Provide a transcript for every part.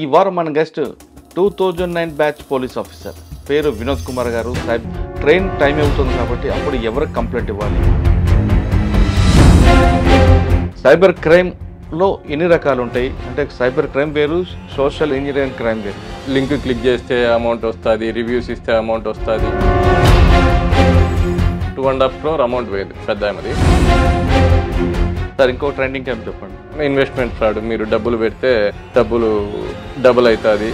ఈ వారం మన గెస్ట్ 2009 బ్యాచ్ పోలీస్ ఆఫీసర్ పేరు వినోద్ కుమార్ గారు. ట్రైన్ టైం అవుతుంది కాబట్టి అప్పుడు ఎవరికి కంప్లైంట్ ఇవ్వాలి, సైబర్ క్రైమ్లో ఎన్ని రకాలు ఉంటాయి అంటే సైబర్ క్రైమ్ వేరు, సోషల్ ఇంజనీరింగ్ క్రైమ్ వేరు. లింక్ క్లిక్ చేస్తే అమౌంట్ వస్తుంది, రివ్యూస్ ఇస్తే అమౌంట్ వస్తుంది. 2.5 crore అమౌంట్ పోయింది పెద్ద అది. సార్ ఇంకో ట్రెండింగ్ క్రైమ్ చెప్పండి. ఇన్వెస్ట్మెంట్ ఫ్రాడ్, మీరు డబ్బులు పెడితే డబ్బులు డబుల్ అవుతుంది.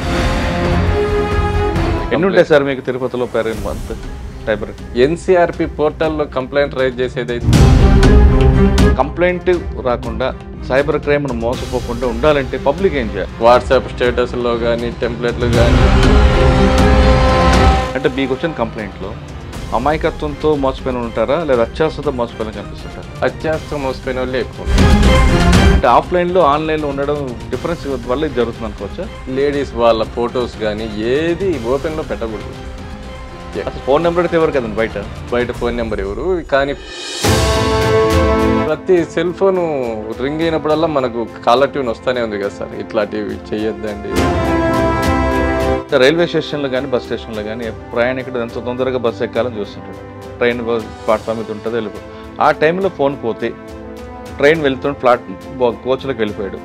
ఎన్ని ఉంటాయి సార్ మీకు తిరుపతిలో పేరు మంత్ సైబర్? ఎన్సిఆర్పి పోర్టల్లో కంప్లైంట్ రైజ్ చేసేది. కంప్లైంట్ రాకుండా సైబర్ క్రైమ్ను మోసపోకుండా ఉండాలంటే పబ్లిక్ ఏం చేయాలి? వాట్సాప్ స్టేటస్లో కానీ టెంప్లెట్లు కానీ. అంటే మీకు వచ్చిన కంప్లైంట్లో అమాయకత్వంతో మోసపోయిన ఉంటారా లేదా అత్యాసతో మోసపోయిన కనిపిస్తుంటారా? అత్యాస్తం మోసపోయిన వాళ్ళే ఎక్కువ. అంటే ఆఫ్లైన్లో ఆన్లైన్లో ఉండడం డిఫరెన్స్ వల్ల ఇది జరుగుతుంది అనుకోవచ్చా? లేడీస్ వాళ్ళ ఫొటోస్ కానీ ఏది ఓపెన్లో పెట్టకూడదు. అసలు ఫోన్ నెంబర్ అయితే ఎవరు కదండి బయట ఫోన్ నెంబర్ ఎవరు, కానీ ప్రతి సెల్ ఫోను రింగ్ అయినప్పుడల్లా మనకు కాలర్ ట్యూన్ వస్తూనే ఉంది కదా సార్. ఇట్లాంటివి చెయ్యొద్దండి. రైల్వే స్టేషన్లో కానీ బస్ స్టేషన్లో కానీ ప్రయాణికుడు ఎంత తొందరగా బస్సు ఎక్కాలని చూస్తుంటాడు. ట్రైన్ ప్లాట్ఫామ్ మీద ఉంటుంది, వెళ్ళిపో. ఆ టైంలో ఫోన్ పోతే ట్రైన్ వెళ్తున్న కోచ్లోకి వెళ్ళిపోయాడు.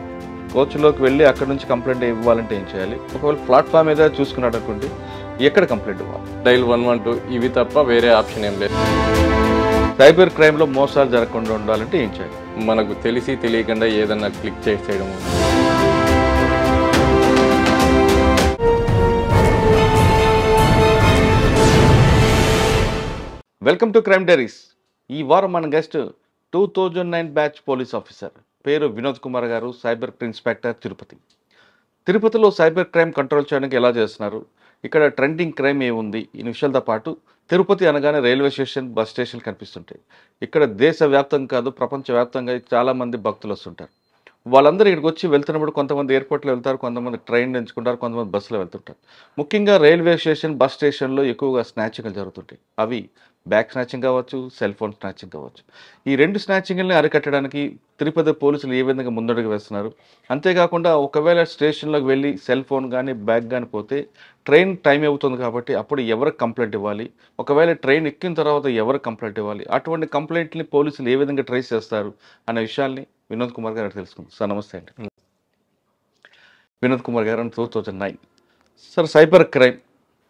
కోచ్లోకి వెళ్ళి అక్కడ నుంచి కంప్లైంట్ ఇవ్వాలంటే ఏం చేయాలి? ఒకవేళ ప్లాట్ఫామ్ మీద చూసుకున్నాడు అనుకోండి, ఎక్కడ కంప్లైంట్ ఇవ్వాలి? డైల్ 112 ఇవి తప్ప వేరే ఆప్షన్ ఏం లేదు. సైబర్ క్రైమ్లో మోసాలు జరగకుండా ఉండాలంటే ఏం చేయాలి? మనకు తెలిసి తెలియకుండా ఏదన్నా క్లిక్ చేసేయడం. Welcome to crime diaries. ఈ వారం మన గెస్ట్ 2009 బ్యాచ్ పోలీస్ ఆఫీసర్ పేరు వినోద్ కుమార్ గారు, సైబర్ ఇన్స్పెక్టర్ తిరుపతి. తిరుపతిలో సైబర్ క్రైమ్ కంట్రోల్ చేయడానికి ఎలా చేస్తున్నారు, ఇక్కడ ట్రెండింగ్ క్రైమ్ ఏముంది, ఈ విషయాలతో పాటు తిరుపతి అనగానే రైల్వే స్టేషన్, బస్ స్టేషన్ కనిపిస్తుంటాయి. ఇక్కడ దేశవ్యాప్తంగా కాదు ప్రపంచవ్యాప్తంగా చాలామంది భక్తులు వస్తుంటారు. వాళ్ళందరూ ఇక్కడికి వచ్చి వెళ్తున్నప్పుడు కొంతమంది ఎయిర్పోర్ట్లో వెళ్తారు, కొంతమంది ట్రైన్ ఎంచుకుంటారు, కొంతమంది బస్సులో వెళ్తుంటారు. ముఖ్యంగా రైల్వే స్టేషన్, బస్ స్టేషన్లో ఎక్కువగా స్నాచింగ్లు జరుగుతుంటాయి. అవి బ్యాగ్ స్నాచింగ్ కావచ్చు, సెల్ ఫోన్ స్నాచింగ్ కావచ్చు. ఈ రెండు స్నాచింగ్ని అరికట్టడానికి తిరుపతి పోలీసులు ఏ విధంగా ముందడుగు వేస్తున్నారు? అంతేకాకుండా ఒకవేళ స్టేషన్లోకి వెళ్ళి సెల్ ఫోన్ కానీ బ్యాగ్ కానీ పోతే ట్రైన్ టైం అవుతుంది కాబట్టి అప్పుడు ఎవరికి కంప్లైంట్ ఇవ్వాలి, ఒకవేళ ట్రైన్ ఎక్కిన తర్వాత ఎవరికి కంప్లైంట్ ఇవ్వాలి, అటువంటి కంప్లైంట్ని పోలీసులు ఏ విధంగా ట్రేస్ చేస్తారు అనే విషయాల్ని వినోద్ కుమార్ గారు తెలుసుకుందాం. సార్ నమస్తే అండి. వినోద్ కుమార్ గారు 2009. సార్ సైబర్ క్రైమ్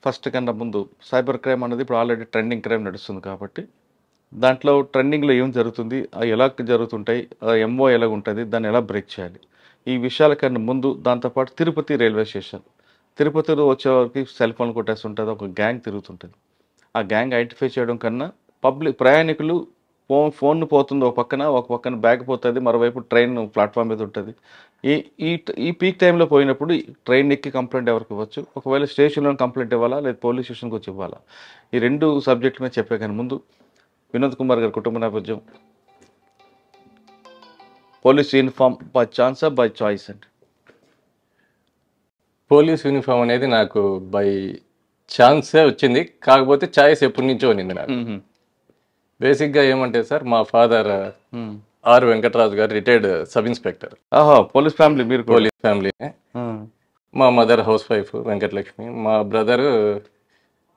ఫస్ట్ కన్నా ముందు సైబర్ క్రైమ్ అనేది ఇప్పుడు ఆల్రెడీ ట్రెండింగ్ క్రైమ్ నడుస్తుంది కాబట్టి దాంట్లో ట్రెండింగ్లో ఏం జరుగుతుంది, అవి ఎలా జరుగుతుంటాయి, ఎంఓ ఎలా ఉంటుంది, దాన్ని ఎలా బ్రేక్ చేయాలి, ఈ విషయాల కన్నా ముందు దాంతోపాటు తిరుపతి రైల్వే స్టేషన్, తిరుపతిలో వచ్చేవారికి సెల్ ఫోన్ కొట్టేస్తుంటుంది, ఒక గ్యాంగ్ తిరుగుతుంటుంది. ఆ గ్యాంగ్ ఐడెంటిఫై చేయడం కన్నా ప్రయాణికులు ఫోన్ పోతుంది ఒక పక్కన బ్యాగ్ పోతుంది, మరోవైపు ట్రైన్ ప్లాట్ఫామ్ మీద ఉంటుంది. ఈ పీక్ టైంలో పోయినప్పుడు ట్రైన్ ఎక్కి కంప్లైంట్ ఎవరికి ఇవ్వచ్చు, ఒకవేళ స్టేషన్లో కంప్లైంట్ ఇవ్వాలా లేదా పోలీస్ స్టేషన్కి వచ్చి ఇవ్వాలా, ఈ రెండు సబ్జెక్ట్ మీద చెప్పే కానీ ముందు వినోద్ కుమార్ గారి కుటుంబ నేపథ్యం, పోలీస్ యూనిఫామ్ బై ఛాన్సా బై చాయిస్ అండి? పోలీస్ యూనిఫామ్ అనేది నాకు బై ఛాన్సే వచ్చింది, కాకపోతే చాయిస్ ఎప్పటి నుంచో ఉన్నింది నాకు. బేసిక్గా ఏమంటే సార్, మా ఫాదర్ ఆర్ వెంకటరాజు గారు retired sub inspector. Police family, మీరు పోలీస్ ఫ్యామిలీ. మా మదర్ హౌస్ వైఫ్ వెంకటలక్ష్మి, మా బ్రదర్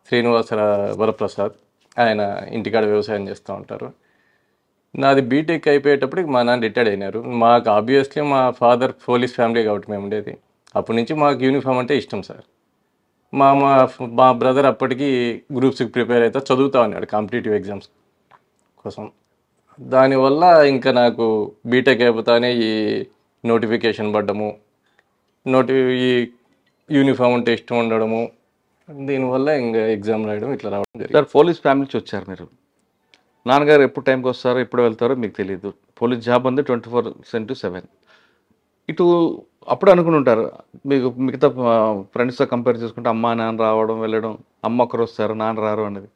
శ్రీనివాస వరప్రసాద్, ఆయన ఇంటికాడ వ్యవసాయం చేస్తూ ఉంటారు. నాది బీటెక్ అయిపోయేటప్పటికి మా నాన్న రిటైర్డ్ అయినారు. మాకు ఆబ్వియస్లీ మా ఫాదర్ పోలీస్ ఫ్యామిలీ కాబట్టి మేము ఉండేది. అప్పటి నుంచి మాకు యూనిఫామ్ అంటే ఇష్టం సార్. మా బ్రదర్ అప్పటికి గ్రూప్స్కి ప్రిపేర్ అవుతా చదువుతూ ఉన్నాడు కాంపిటేటివ్ ఎగ్జామ్స్ కోసం. దానివల్ల ఇంకా నాకు బీటెక్ అయిపోతానే ఈ నోటిఫికేషన్ పడ్డము, ఈ యూనిఫామ్ అంటే ఇష్టం ఉండడము, దీనివల్ల ఇంకా ఎగ్జామ్ రాయడం ఇట్లా రావడం జరిగింది. సార్ పోలీస్ ఫ్యామిలీ నుంచి వచ్చారు మీరు, నాన్నగారు ఎప్పుడు టైంకి వస్తారో ఎప్పుడు వెళ్తారో మీకు తెలియదు, పోలీస్ జాబ్ ఉంది 24/7. ఇటు అప్పుడు అనుకుని ఉంటారు మీకు మిగతా ఫ్రెండ్స్తో కంపేర్ చేసుకుంటే అమ్మ నాన్న రావడం వెళ్ళడం, అమ్మ ఒకరు వస్తారు నాన్న రారు అనేది,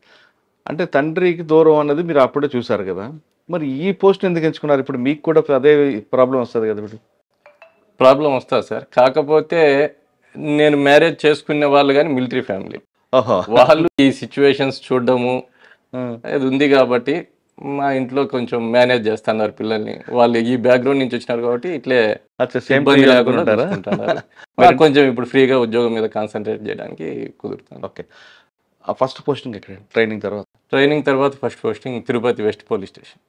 అంటే తండ్రికి దూరం అన్నది మీరు అప్పుడే చూసారు కదా. మరి ఈ పోస్ట్ ఎందుకు ఎంచుకున్నారు? ఇప్పుడు మీకు కూడా అదే ప్రాబ్లం వస్తుంది కదా? ఇప్పుడు ప్రాబ్లం వస్తుంది సార్, కాకపోతే నేను మ్యారేజ్ చేసుకునే వాళ్ళు కానీ మిలిటరీ ఫ్యామిలీ, వాళ్ళు ఈ సిచ్యువేషన్స్ చూడడము అది ఉంది కాబట్టి మా ఇంట్లో కొంచెం మేనేజ్ చేస్తున్నారు పిల్లల్ని. వాళ్ళు ఈ బ్యాక్గ్రౌండ్ నుంచి వచ్చినారు కాబట్టి ఇట్లే అచ్చా, సేమ్ ఇబ్బంది లేకుండా ఉంటారా? చూసుకుంటున్నారు. నాకు కొంచెం ఇప్పుడు ఫ్రీగా ఉద్యోగం మీద కాన్సన్ట్రేట్ చేయడానికి కుదురుతుంది. ఓకే. ఆ ఫస్ట్ పోస్టింగ్ ఎక్కడ ట్రైనింగ్ తర్వాత? ట్రైనింగ్ తర్వాత first posting Tirupati west police station.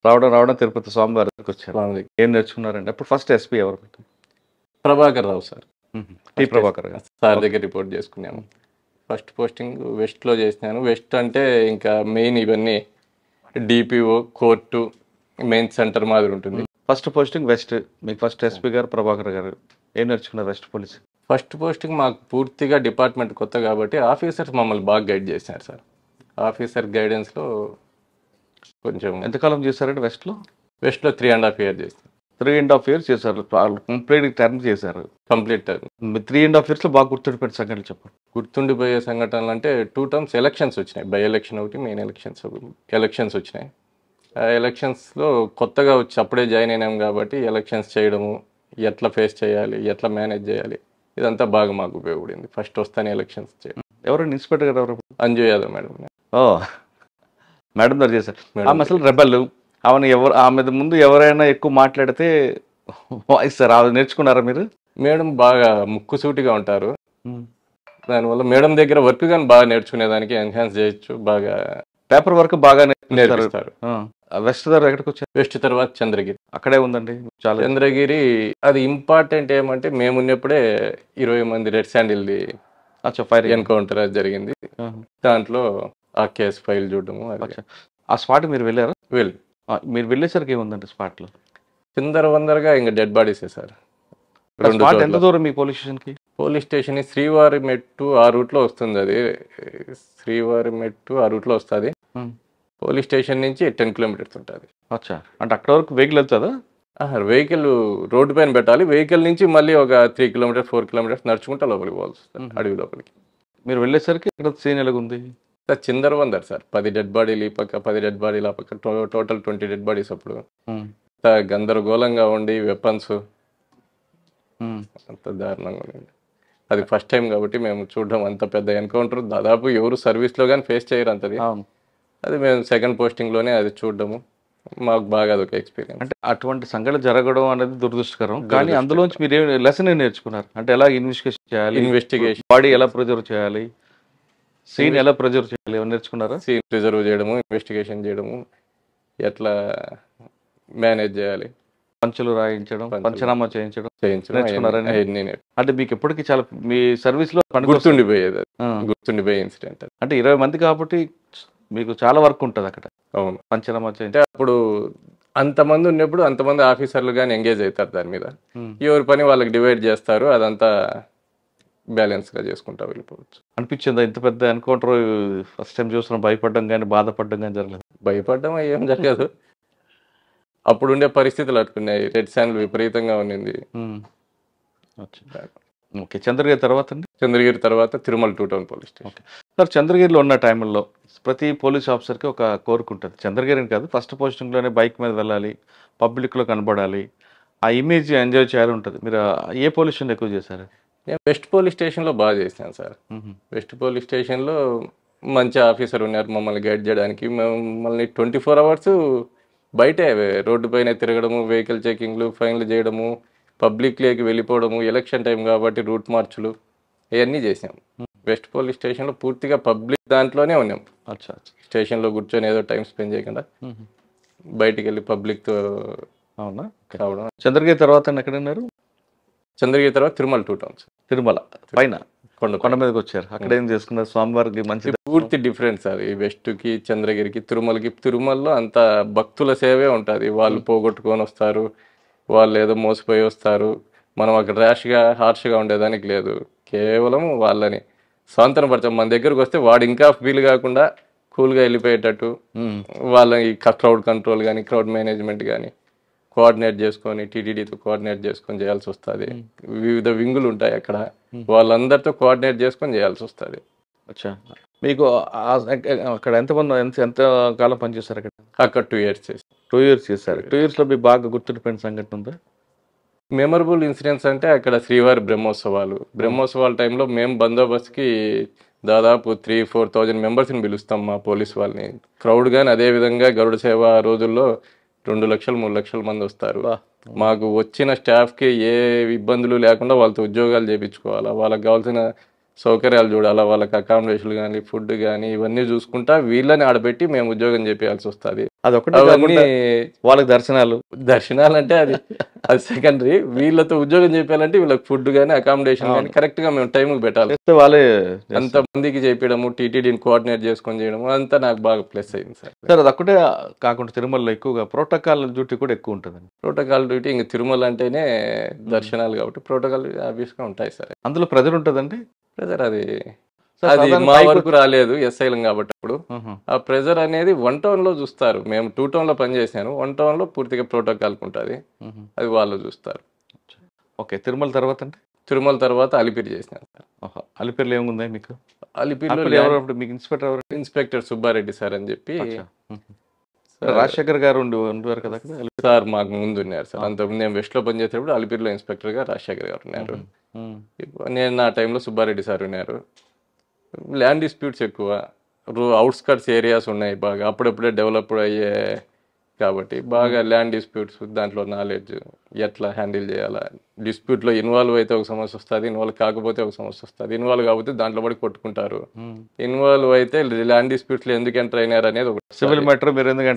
రావడం తిరుపతి స్వామివారి దగ్గరికి వచ్చారు. స్వామి దగ్గర. ఏం నేర్చుకున్నారండి అప్పుడు? ఫస్ట్ ఎస్పీ ఎవరు? ప్రభాకర్ రావు సార్. టి ప్రభాకర్ గారు. సార్ దగ్గర రిపోర్ట్ చేసుకున్నాము. ఫస్ట్ పోస్టింగ్ వెస్ట్లో చేసినాను. వెస్ట్ అంటే ఇంకా మెయిన్ ఇవన్నీ డిపిఓ, కోర్టు, మెయిన్ సెంటర్ మాదిరి ఉంటుంది. ఫస్ట్ పోస్టింగ్ వెస్ట్, మీకు ఫస్ట్ ఎస్పీ గారు ప్రభాకర్ గారు. ఏం నేర్చుకున్నారు వెస్ట్ పోలీస్? ఫస్ట్ పోస్టింగ్ మాకు పూర్తిగా డిపార్ట్మెంట్ కొత్త కాబట్టి ఆఫీసర్స్ మమ్మల్ని బాగా గైడ్ చేశారు సార్. ఆఫీసర్ గైడెన్స్లో కొంచెం. ఎంతకాలం చేశారండి వెస్ట్లో? వెస్ట్లో 3.5 years చేస్తాను. 3.5 years చేశారు. కంప్లీట్ టర్మ్ చేశారు. కంప్లీట్ 3.5 yearsలో బాగా గుర్తుండిపోయిన సంగతి చెప్పండి. గుర్తుండిపోయే సంఘటనలు అంటే 2 terms ఎలక్షన్స్ వచ్చినాయి. బై ఎలక్షన్ ఒకటి, మెయిన్ ఎలక్షన్స్ వచ్చినాయి. ఆ ఎలక్షన్స్లో కొత్తగా వచ్చి అప్పుడే జాయిన్ అయినాం కాబట్టి ఎలక్షన్స్ చేయడము, ఎట్లా ఫేస్ చేయాలి, ఎట్లా మేనేజ్ చేయాలి, ఇదంతా బాగా మాకు ఉపయోగపడింది. ఫస్ట్ వస్తానే ఎలక్షన్స్ చేయడం. ఎవరైనా ఇన్స్పెక్టర్ గారు ఎవరు? అంజు యాదవ్ మేడం. ఓ, మేడం గారు చేశారు. ఆమె అసలు రెబల్. ఆమె ముందు ఎవరైనా ఎక్కువ మాట్లాడితే వాయిస్ సార్, అది నేర్చుకున్నారా మీరు? మేడం బాగా ముక్కుసూటిగా ఉంటారు. దానివల్ల మేడం దగ్గర వర్క్ కానీ బాగా నేర్చుకునేదానికి ఎన్హాన్స్ చేయొచ్చు. బాగా పేపర్ వర్క్ బాగా నేర్పిస్తారు. వెస్ట్ దగ్గర ఎక్కడికి వచ్చారు? వెస్ట్ తర్వాత చంద్రగిరి. అక్కడే ఉందండి చాలా. చంద్రగిరి అది ఇంపార్టెంట్ ఏమంటే మేము ఉన్నప్పుడే 20 మంది రెడ్ శాండిల్ది ఫైర్ ఎన్కౌంటర్ జరిగింది. దాంట్లో ఆ కేసు ఫైల్ చూడడము. ఆ స్పాట్ మీరు వెళ్ళారా? వెళ్ళి మీరు వెళ్ళేసరికి ఏముందండి స్పాట్ లో? చిందరవందరగా ఇంకా డెడ్ బాడీసే సార్. ఎంత దూరం మీ పోలీస్ స్టేషన్ కి? పోలీస్ స్టేషన్ శ్రీవారి మెట్టు ఆ రూట్లో వస్తుంది. అది శ్రీవారి మెట్టు ఆ రూట్లో వస్తుంది. పోలీస్ స్టేషన్ నుంచి 10 kilometers ఉంటుంది. అచ్చా, అంటే అక్కడ వరకు వెహికల్ వెళ్తుందా? వెహికల్ రోడ్డు పైన పెట్టాలి. వెహికల్ నుంచి మళ్ళీ ఒక 3 kilometers 4 kilometers నడుచుకుంటా లోపలికి పోవాల్సి వస్తుంది, అడవి లోపలికి. మీరు వెళ్ళేసరికి ఇక్కడ సీన్ ఎలాగుంది? Sir చిందరవందర్ sir. 10 dead బాడీలు ఈ పక్క, 10 dead బాడీలు ఆ పక్క, టోటల్ 20 dead బాడీస్. అప్పుడు గందరగోళంగా ఉండి వెపన్స్ అంత దారుణంగా ఉండింది. అది ఫస్ట్ టైం కాబట్టి మేము చూడడం. అంత పెద్ద ఎన్కౌంటర్ దాదాపు ఎవరు సర్వీస్లో కానీ ఫేస్ చేయరు అంతది. అది మేము సెకండ్ పోస్టింగ్లోనే అది చూడడము. మాకు బాగా అదొక ఎక్స్పీరియన్స్. అంటే అటువంటి సంఘటన జరగడం అనేది దురదృష్టకరం, కానీ అందులోంచి మీరు లెసన్ నేర్చుకున్నారు. అంటే ఎలా ఇన్వెస్టిగేషన్ చేయాలి, బాడీ ఎలా ప్రిజర్వ్ చేయాలి, సీన్ ఎలా ప్రిజర్వ్ చేయాలి, నేర్చుకున్నారా? సీన్ ప్రిజర్వ్ చేయడము, ఇన్వెస్టిగేషన్ చేయడము, ఎట్లా మేనేజ్ చేయాలి, పంచులు రాయించడం, పంచనామా చేయించడం నేర్చుకున్నారని. అంటే మీకు ఎప్పటికీ చాలా మీ సర్వీస్ లో గుర్తుండిపోయేది, గుర్తుండిపోయే ఇన్సిడెంట్. అంటే 20 మంది కాబట్టి మీకు చాలా వర్క్ ఉంటుంది అక్కడ. అవును, పంచనామా అంటే అప్పుడు అంతమంది ఉన్నప్పుడు అంతమంది ఆఫీసర్లు కానీ ఎంగేజ్ అవుతారు దాని మీద. ఎవరి పని వాళ్ళకి డివైడ్ చేస్తారు. అదంతా బ్యాలెన్స్ గా చేసుకుంటా వెళ్ళిపోవచ్చు. అనిపించిందా ఇంత పెద్ద ఎన్కౌంటర్ ఫస్ట్ టైం చూసిన భయపడడం కానీ బాధపడడం కానీ జరగలేదు? భయపడడం ఏం జరగదు. అప్పుడుండే పరిస్థితులు అట్టుకున్నాయి. రెడ్ శాండిల్ విపరీతంగా ఉండింది. ఓకే, చంద్రగిరి తర్వాత అండి? చంద్రగిరి తర్వాత Tirumala 2 Town police station. Sir, చంద్రగిరిలో ఉన్న టైంలో ప్రతి పోలీస్ ఆఫీసర్కి ఒక కోరిక ఉంటుంది. చంద్రగిరిని కాదు, ఫస్ట్ పోస్టింగ్లోనే బైక్ మీద వెళ్ళాలి, పబ్లిక్లో కనబడాలి, ఆ ఇమేజ్ ఎంజాయ్ చేయాలి ఉంటుంది. మీరు ఏ పోలీస్ స్టేషన్ ఎక్కువ చేశారు? నేను వెస్ట్ పోలీస్ స్టేషన్లో బాగా చేశాను సార్. వెస్ట్ పోలీస్ స్టేషన్లో మంచి ఆఫీసర్ ఉన్నారు మమ్మల్ని గైడ్ చేయడానికి. మమ్మల్ని 24 hours బయటే రోడ్డు పైన తిరగడము, వెహికల్ చెకింగ్లు, ఫైన్లు చేయడము, పబ్లిక్లోకి వెళ్ళిపోవడము, ఎలక్షన్ టైం కాబట్టి రూట్ మార్చులు ఇవన్నీ చేసాం. వెస్ట్ పోలీస్ స్టేషన్లో పూర్తిగా పబ్లిక్ దాంట్లోనే ఉన్నాం. స్టేషన్లో కూర్చొని ఏదో టైం స్పెండ్ చేయకుండా బయటికి వెళ్ళి పబ్లిక్తో రావడం. చంద్రగిరి తర్వాత ఎక్కడన్నారు? చంద్రగిరి తర్వాత తిరుమల 2 Towns. తిరుమల పైన కొండ మీదకి వచ్చారు. అక్కడ ఏం చేసుకున్నారు? స్వామివారికి మంచి పూర్తి డిఫరెంట్ సార్ ఈ వెస్ట్కి, చంద్రగిరికి, తిరుమలకి. తిరుమలలో అంత భక్తుల సేవే ఉంటుంది. వాళ్ళు పోగొట్టుకొని వస్తారు, వాళ్ళు ఏదో మోసపోయి వస్తారు. మనం అక్కడ ర్యాష్గా హార్ష్గా ఉండేదానికి లేదు. కేవలం వాళ్ళని స్వాంతనపరచాం. మన దగ్గరకు వస్తే వాడు ఇంకా ఫీల్ కాకుండా కూల్గా వెళ్ళిపోయేటట్టు వాళ్ళని క్రౌడ్ కంట్రోల్ కానీ, క్రౌడ్ మేనేజ్మెంట్ కానీ కోఆర్డినేట్ చేసుకొని, టీటీడీతో కోఆర్డినేట్ చేసుకొని చేయాల్సి వస్తుంది. వివిధ వింగులు ఉంటాయి అక్కడ, వాళ్ళందరితో కోఆర్డినేట్ చేసుకొని చేయాల్సి వస్తుంది. అచ్చా, మీకు అక్కడ ఎంత కాలం పనిచేస్తారు అక్కడ? అక్కడ 2 years చేసి 2 years చేశారు. 2 yearsలో మీకు బాగా గుర్తుండిపోయిన సంఘటన ఉందా? మెమరబుల్ ఇన్సిడెంట్స్ అంటే అక్కడ శ్రీవారి బ్రహ్మోత్సవాల టైంలో మేము బందోబస్తుకి దాదాపు 3,000-4,000 మెంబర్స్ని పిలుస్తాం మా పోలీస్ వాళ్ళని. క్రౌడ్ కానీ అదేవిధంగా గరుడ సేవ ఆ రోజుల్లో 2 లక్షలు 3 లక్షల మంది వస్తారు. మాకు వచ్చిన స్టాఫ్కి ఏ ఇబ్బందులు లేకుండా వాళ్ళతో ఉద్యోగాలు చేయించుకోవాలా, వాళ్ళకి కావాల్సిన సౌకర్యాలు చూడాలా, వాళ్ళకి అకామిడేషన్ కానీ ఫుడ్ కానీ ఇవన్నీ చూసుకుంటా వీళ్ళని ఆడబెట్టి మేము ఉద్యోగం చేయాల్సి వస్తుంది. అదొకటి అవన్నీ వాళ్ళకి దర్శనాలు అంటే అది సెకండరీ. వీళ్ళతో ఉద్యోగం చేయాలంటే వీళ్ళకి ఫుడ్ కానీ అకామిడేషన్ కానీ కరెక్ట్గా మేము టైంకి పెట్టాలి. వాళ్ళే అంత మందికి చేయడము, టీటీడీని కోఆర్డినేట్ చేసుకొని చేయడము అంతా నాకు బాగా ప్లస్ అయింది సార్. సార్ అదొక్కటే కాకుండా తిరుమలలో ఎక్కువగా ప్రోటోకాల్ డ్యూటీ కూడా ఎక్కువ ఉంటుందండి. ప్రోటోకాల్ డ్యూటీ ఇంక తిరుమల అంటేనే దర్శనాలు కాబట్టి ప్రోటోకాల్ ఆబ్వియస్గా ఉంటాయి సార్. అందులో ప్రెజర్ ఉంటుందండి. ప్రెజర్ అది మా వరకు రాలేదు ఎస్ఐలం కాబట్టి. అప్పుడు ఆ ప్రెజర్ అనేది 1 టౌన్ లో చూస్తారు. మేము 2 టౌన్ లో పనిచేసాను. 1 టౌన్ లో పూర్తిగా ప్రోటోకాల్ ఉంటుంది, అది వాళ్ళు చూస్తారు. ఓకే, తిరుమల తర్వాత అంటే తిరుమల తర్వాత అలిపిరి చేసినాను సార్. అలిపిరిలో ఏముంది మీకు? అలిపిరిలో మీకు ఇన్స్పెక్టర్ ఎవరు? ఇన్స్పెక్టర్ సుబ్బారెడ్డి సార్ అని చెప్పి. రాజశేఖర్ గారు ఉండేవారు కదా సార్? మాకు ముందు ఉన్నారు సార్. అంతకుముందు నేను వెస్ట్ లో పనిచేసేటప్పుడు అలిపిరిలో ఇన్స్పెక్టర్ గా రాజశేఖర్ గారు ఉన్నారు. నేను నా టైంలో సుబ్బారెడ్డి సార్ ఉన్నారు. ల్యాండ్ డిస్ప్యూట్స్ ఎక్కువ, అవుట్స్కట్స్ ఏరియాస్ ఉన్నాయి బాగా, అప్పుడప్పుడే డెవలప్ అయ్యే కాబట్టి బాగా ల్యాండ్ డిస్ప్యూట్స్, దాంట్లో నాలెడ్జ్ ఎట్లా హ్యాండిల్ చేయాలా, డిస్ప్యూట్లో ఇన్వాల్వ్ అయితే ఒక సమస్య వస్తుంది, ఇన్వాల్వ్ కాకపోతే ఒక సమస్య వస్తుంది, ఇన్వాల్వ్ కాకపోతే దాంట్లో పడి కొట్టుకుంటారు, ఇన్వాల్వ్ అయితే ల్యాండ్ డిస్ప్యూట్స్లో ఎందుకు ఎంటర్ అయినారు అనేది ఒక సివిల్ మ్యాటర్, మీరు ఎందుకు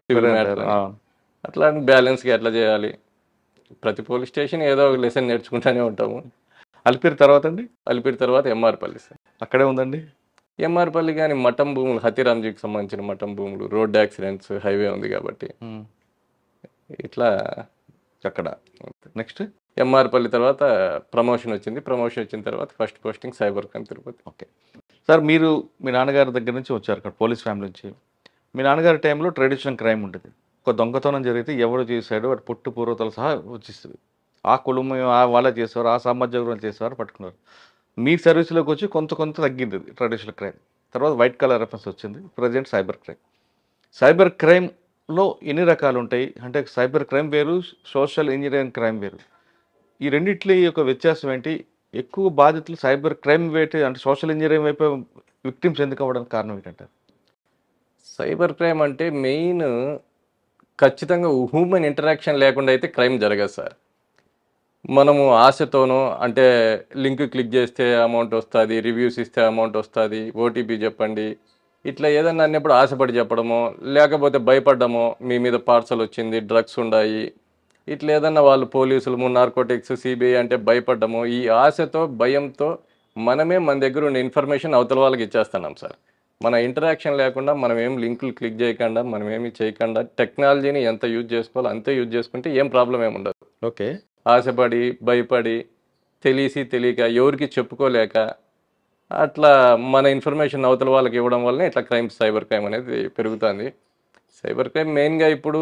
అట్లా బ్యాలెన్స్గా ఎట్లా చేయాలి. ప్రతి పోలీస్ స్టేషన్ ఏదో ఒక లెసన్ నేర్చుకుంటూనే ఉంటాము. అలిపిరి తర్వాత అండి? అలిపిరి తర్వాత ఎంఆర్పల్లి సార్. అక్కడే ఉందండి ఎంఆర్పల్లి. కానీ మఠం భూములు, హతిరామ్జీకి సంబంధించిన మఠం భూములు, రోడ్ యాక్సిడెంట్స్, హైవే ఉంది కాబట్టి ఇట్లా అక్కడ. నెక్స్ట్ ఎంఆర్పల్లి తర్వాత ప్రమోషన్ వచ్చింది. ప్రమోషన్ వచ్చిన తర్వాత first posting cyber crime Tirupati. Okay sir, మీరు మీ నాన్నగారి దగ్గర నుంచి వచ్చారు అక్కడ పోలీస్ ఫ్యామిలీ నుంచి. మీ నాన్నగారి టైంలో ట్రెడిషనల్ క్రైమ్ ఉంటుంది. ఒక దొంగతనం జరిగితే ఎవరు చేశాడు వాడు పుట్టు పూర్వతలు సహా వచ్చేస్తుంది. ఆ కుటుంబం వాళ్ళే చేసేవారు, ఆ సామాజిక చేసేవారు పట్టుకున్నారు. మీ సర్వీస్లోకి వచ్చి కొంత తగ్గింది ట్రెడిషనల్ క్రైమ్. తర్వాత వైట్ కలర్ రెఫరెన్స్ వచ్చింది, ప్రజెంట్ సైబర్ క్రైమ్. సైబర్ క్రైమ్లో ఎన్ని రకాలు ఉంటాయి అంటే? సైబర్ క్రైమ్ వేరు, సోషల్ ఇంజనీరింగ్ క్రైమ్ వేరు. ఈ రెండిట్ల యొక్క వ్యత్యాసం ఏంటి? ఎక్కువ బాధితులు సైబర్ క్రైమ్ వైపు అంటే సోషల్ ఇంజనీరింగ్ వైపు విక్టిమ్స్ ఎందుకు అవ్వడానికి కారణం ఏంటంటారు? సైబర్ క్రైమ్ అంటే మెయిన్ ఖచ్చితంగా హ్యూమన్ ఇంటరాక్షన్ లేకుండా అయితే క్రైమ్ జరగదు సార్. మనము ఆశతోనో అంటే లింక్ క్లిక్ చేస్తే అమౌంట్ వస్తుంది, రివ్యూస్ ఇస్తే అమౌంట్ వస్తుంది, ఓటీపీ చెప్పండి, ఇట్లా ఏదన్నా అన్నప్పుడు ఆశపడి చెప్పడమో, లేకపోతే భయపడ్డమో, మీ మీద పార్సల్ వచ్చింది, డ్రగ్స్ ఉన్నాయి, ఇట్లా ఏదన్నా వాళ్ళు పోలీసులు, నార్కోటిక్స్, సిబిఐ అంటే భయపడ్డమో, ఈ ఆశతో భయంతో మనమే మన దగ్గర ఉన్న ఇన్ఫర్మేషన్ అవతల వాళ్ళకి ఇచ్చేస్తున్నాం సార్. మన ఇంటరాక్షన్ లేకుండా, మనం ఏం లింకులు క్లిక్ చేయకుండా, మనం ఏమి చేయకుండా టెక్నాలజీని ఎంత యూజ్ చేసుకోవాలో అంతే యూజ్ చేసుకుంటే ఏం ప్రాబ్లం ఏమి ఉండదు. ఓకే, ఆశపడి భయపడి తెలియక ఎవరికి చెప్పుకోలేక అట్లా మన ఇన్ఫర్మేషన్ అవతల వాళ్ళకి ఇవ్వడం వల్లనే ఇట్లా సైబర్ క్రైమ్ అనేది పెరుగుతుంది. సైబర్ క్రైమ్ మెయిన్గా ఇప్పుడు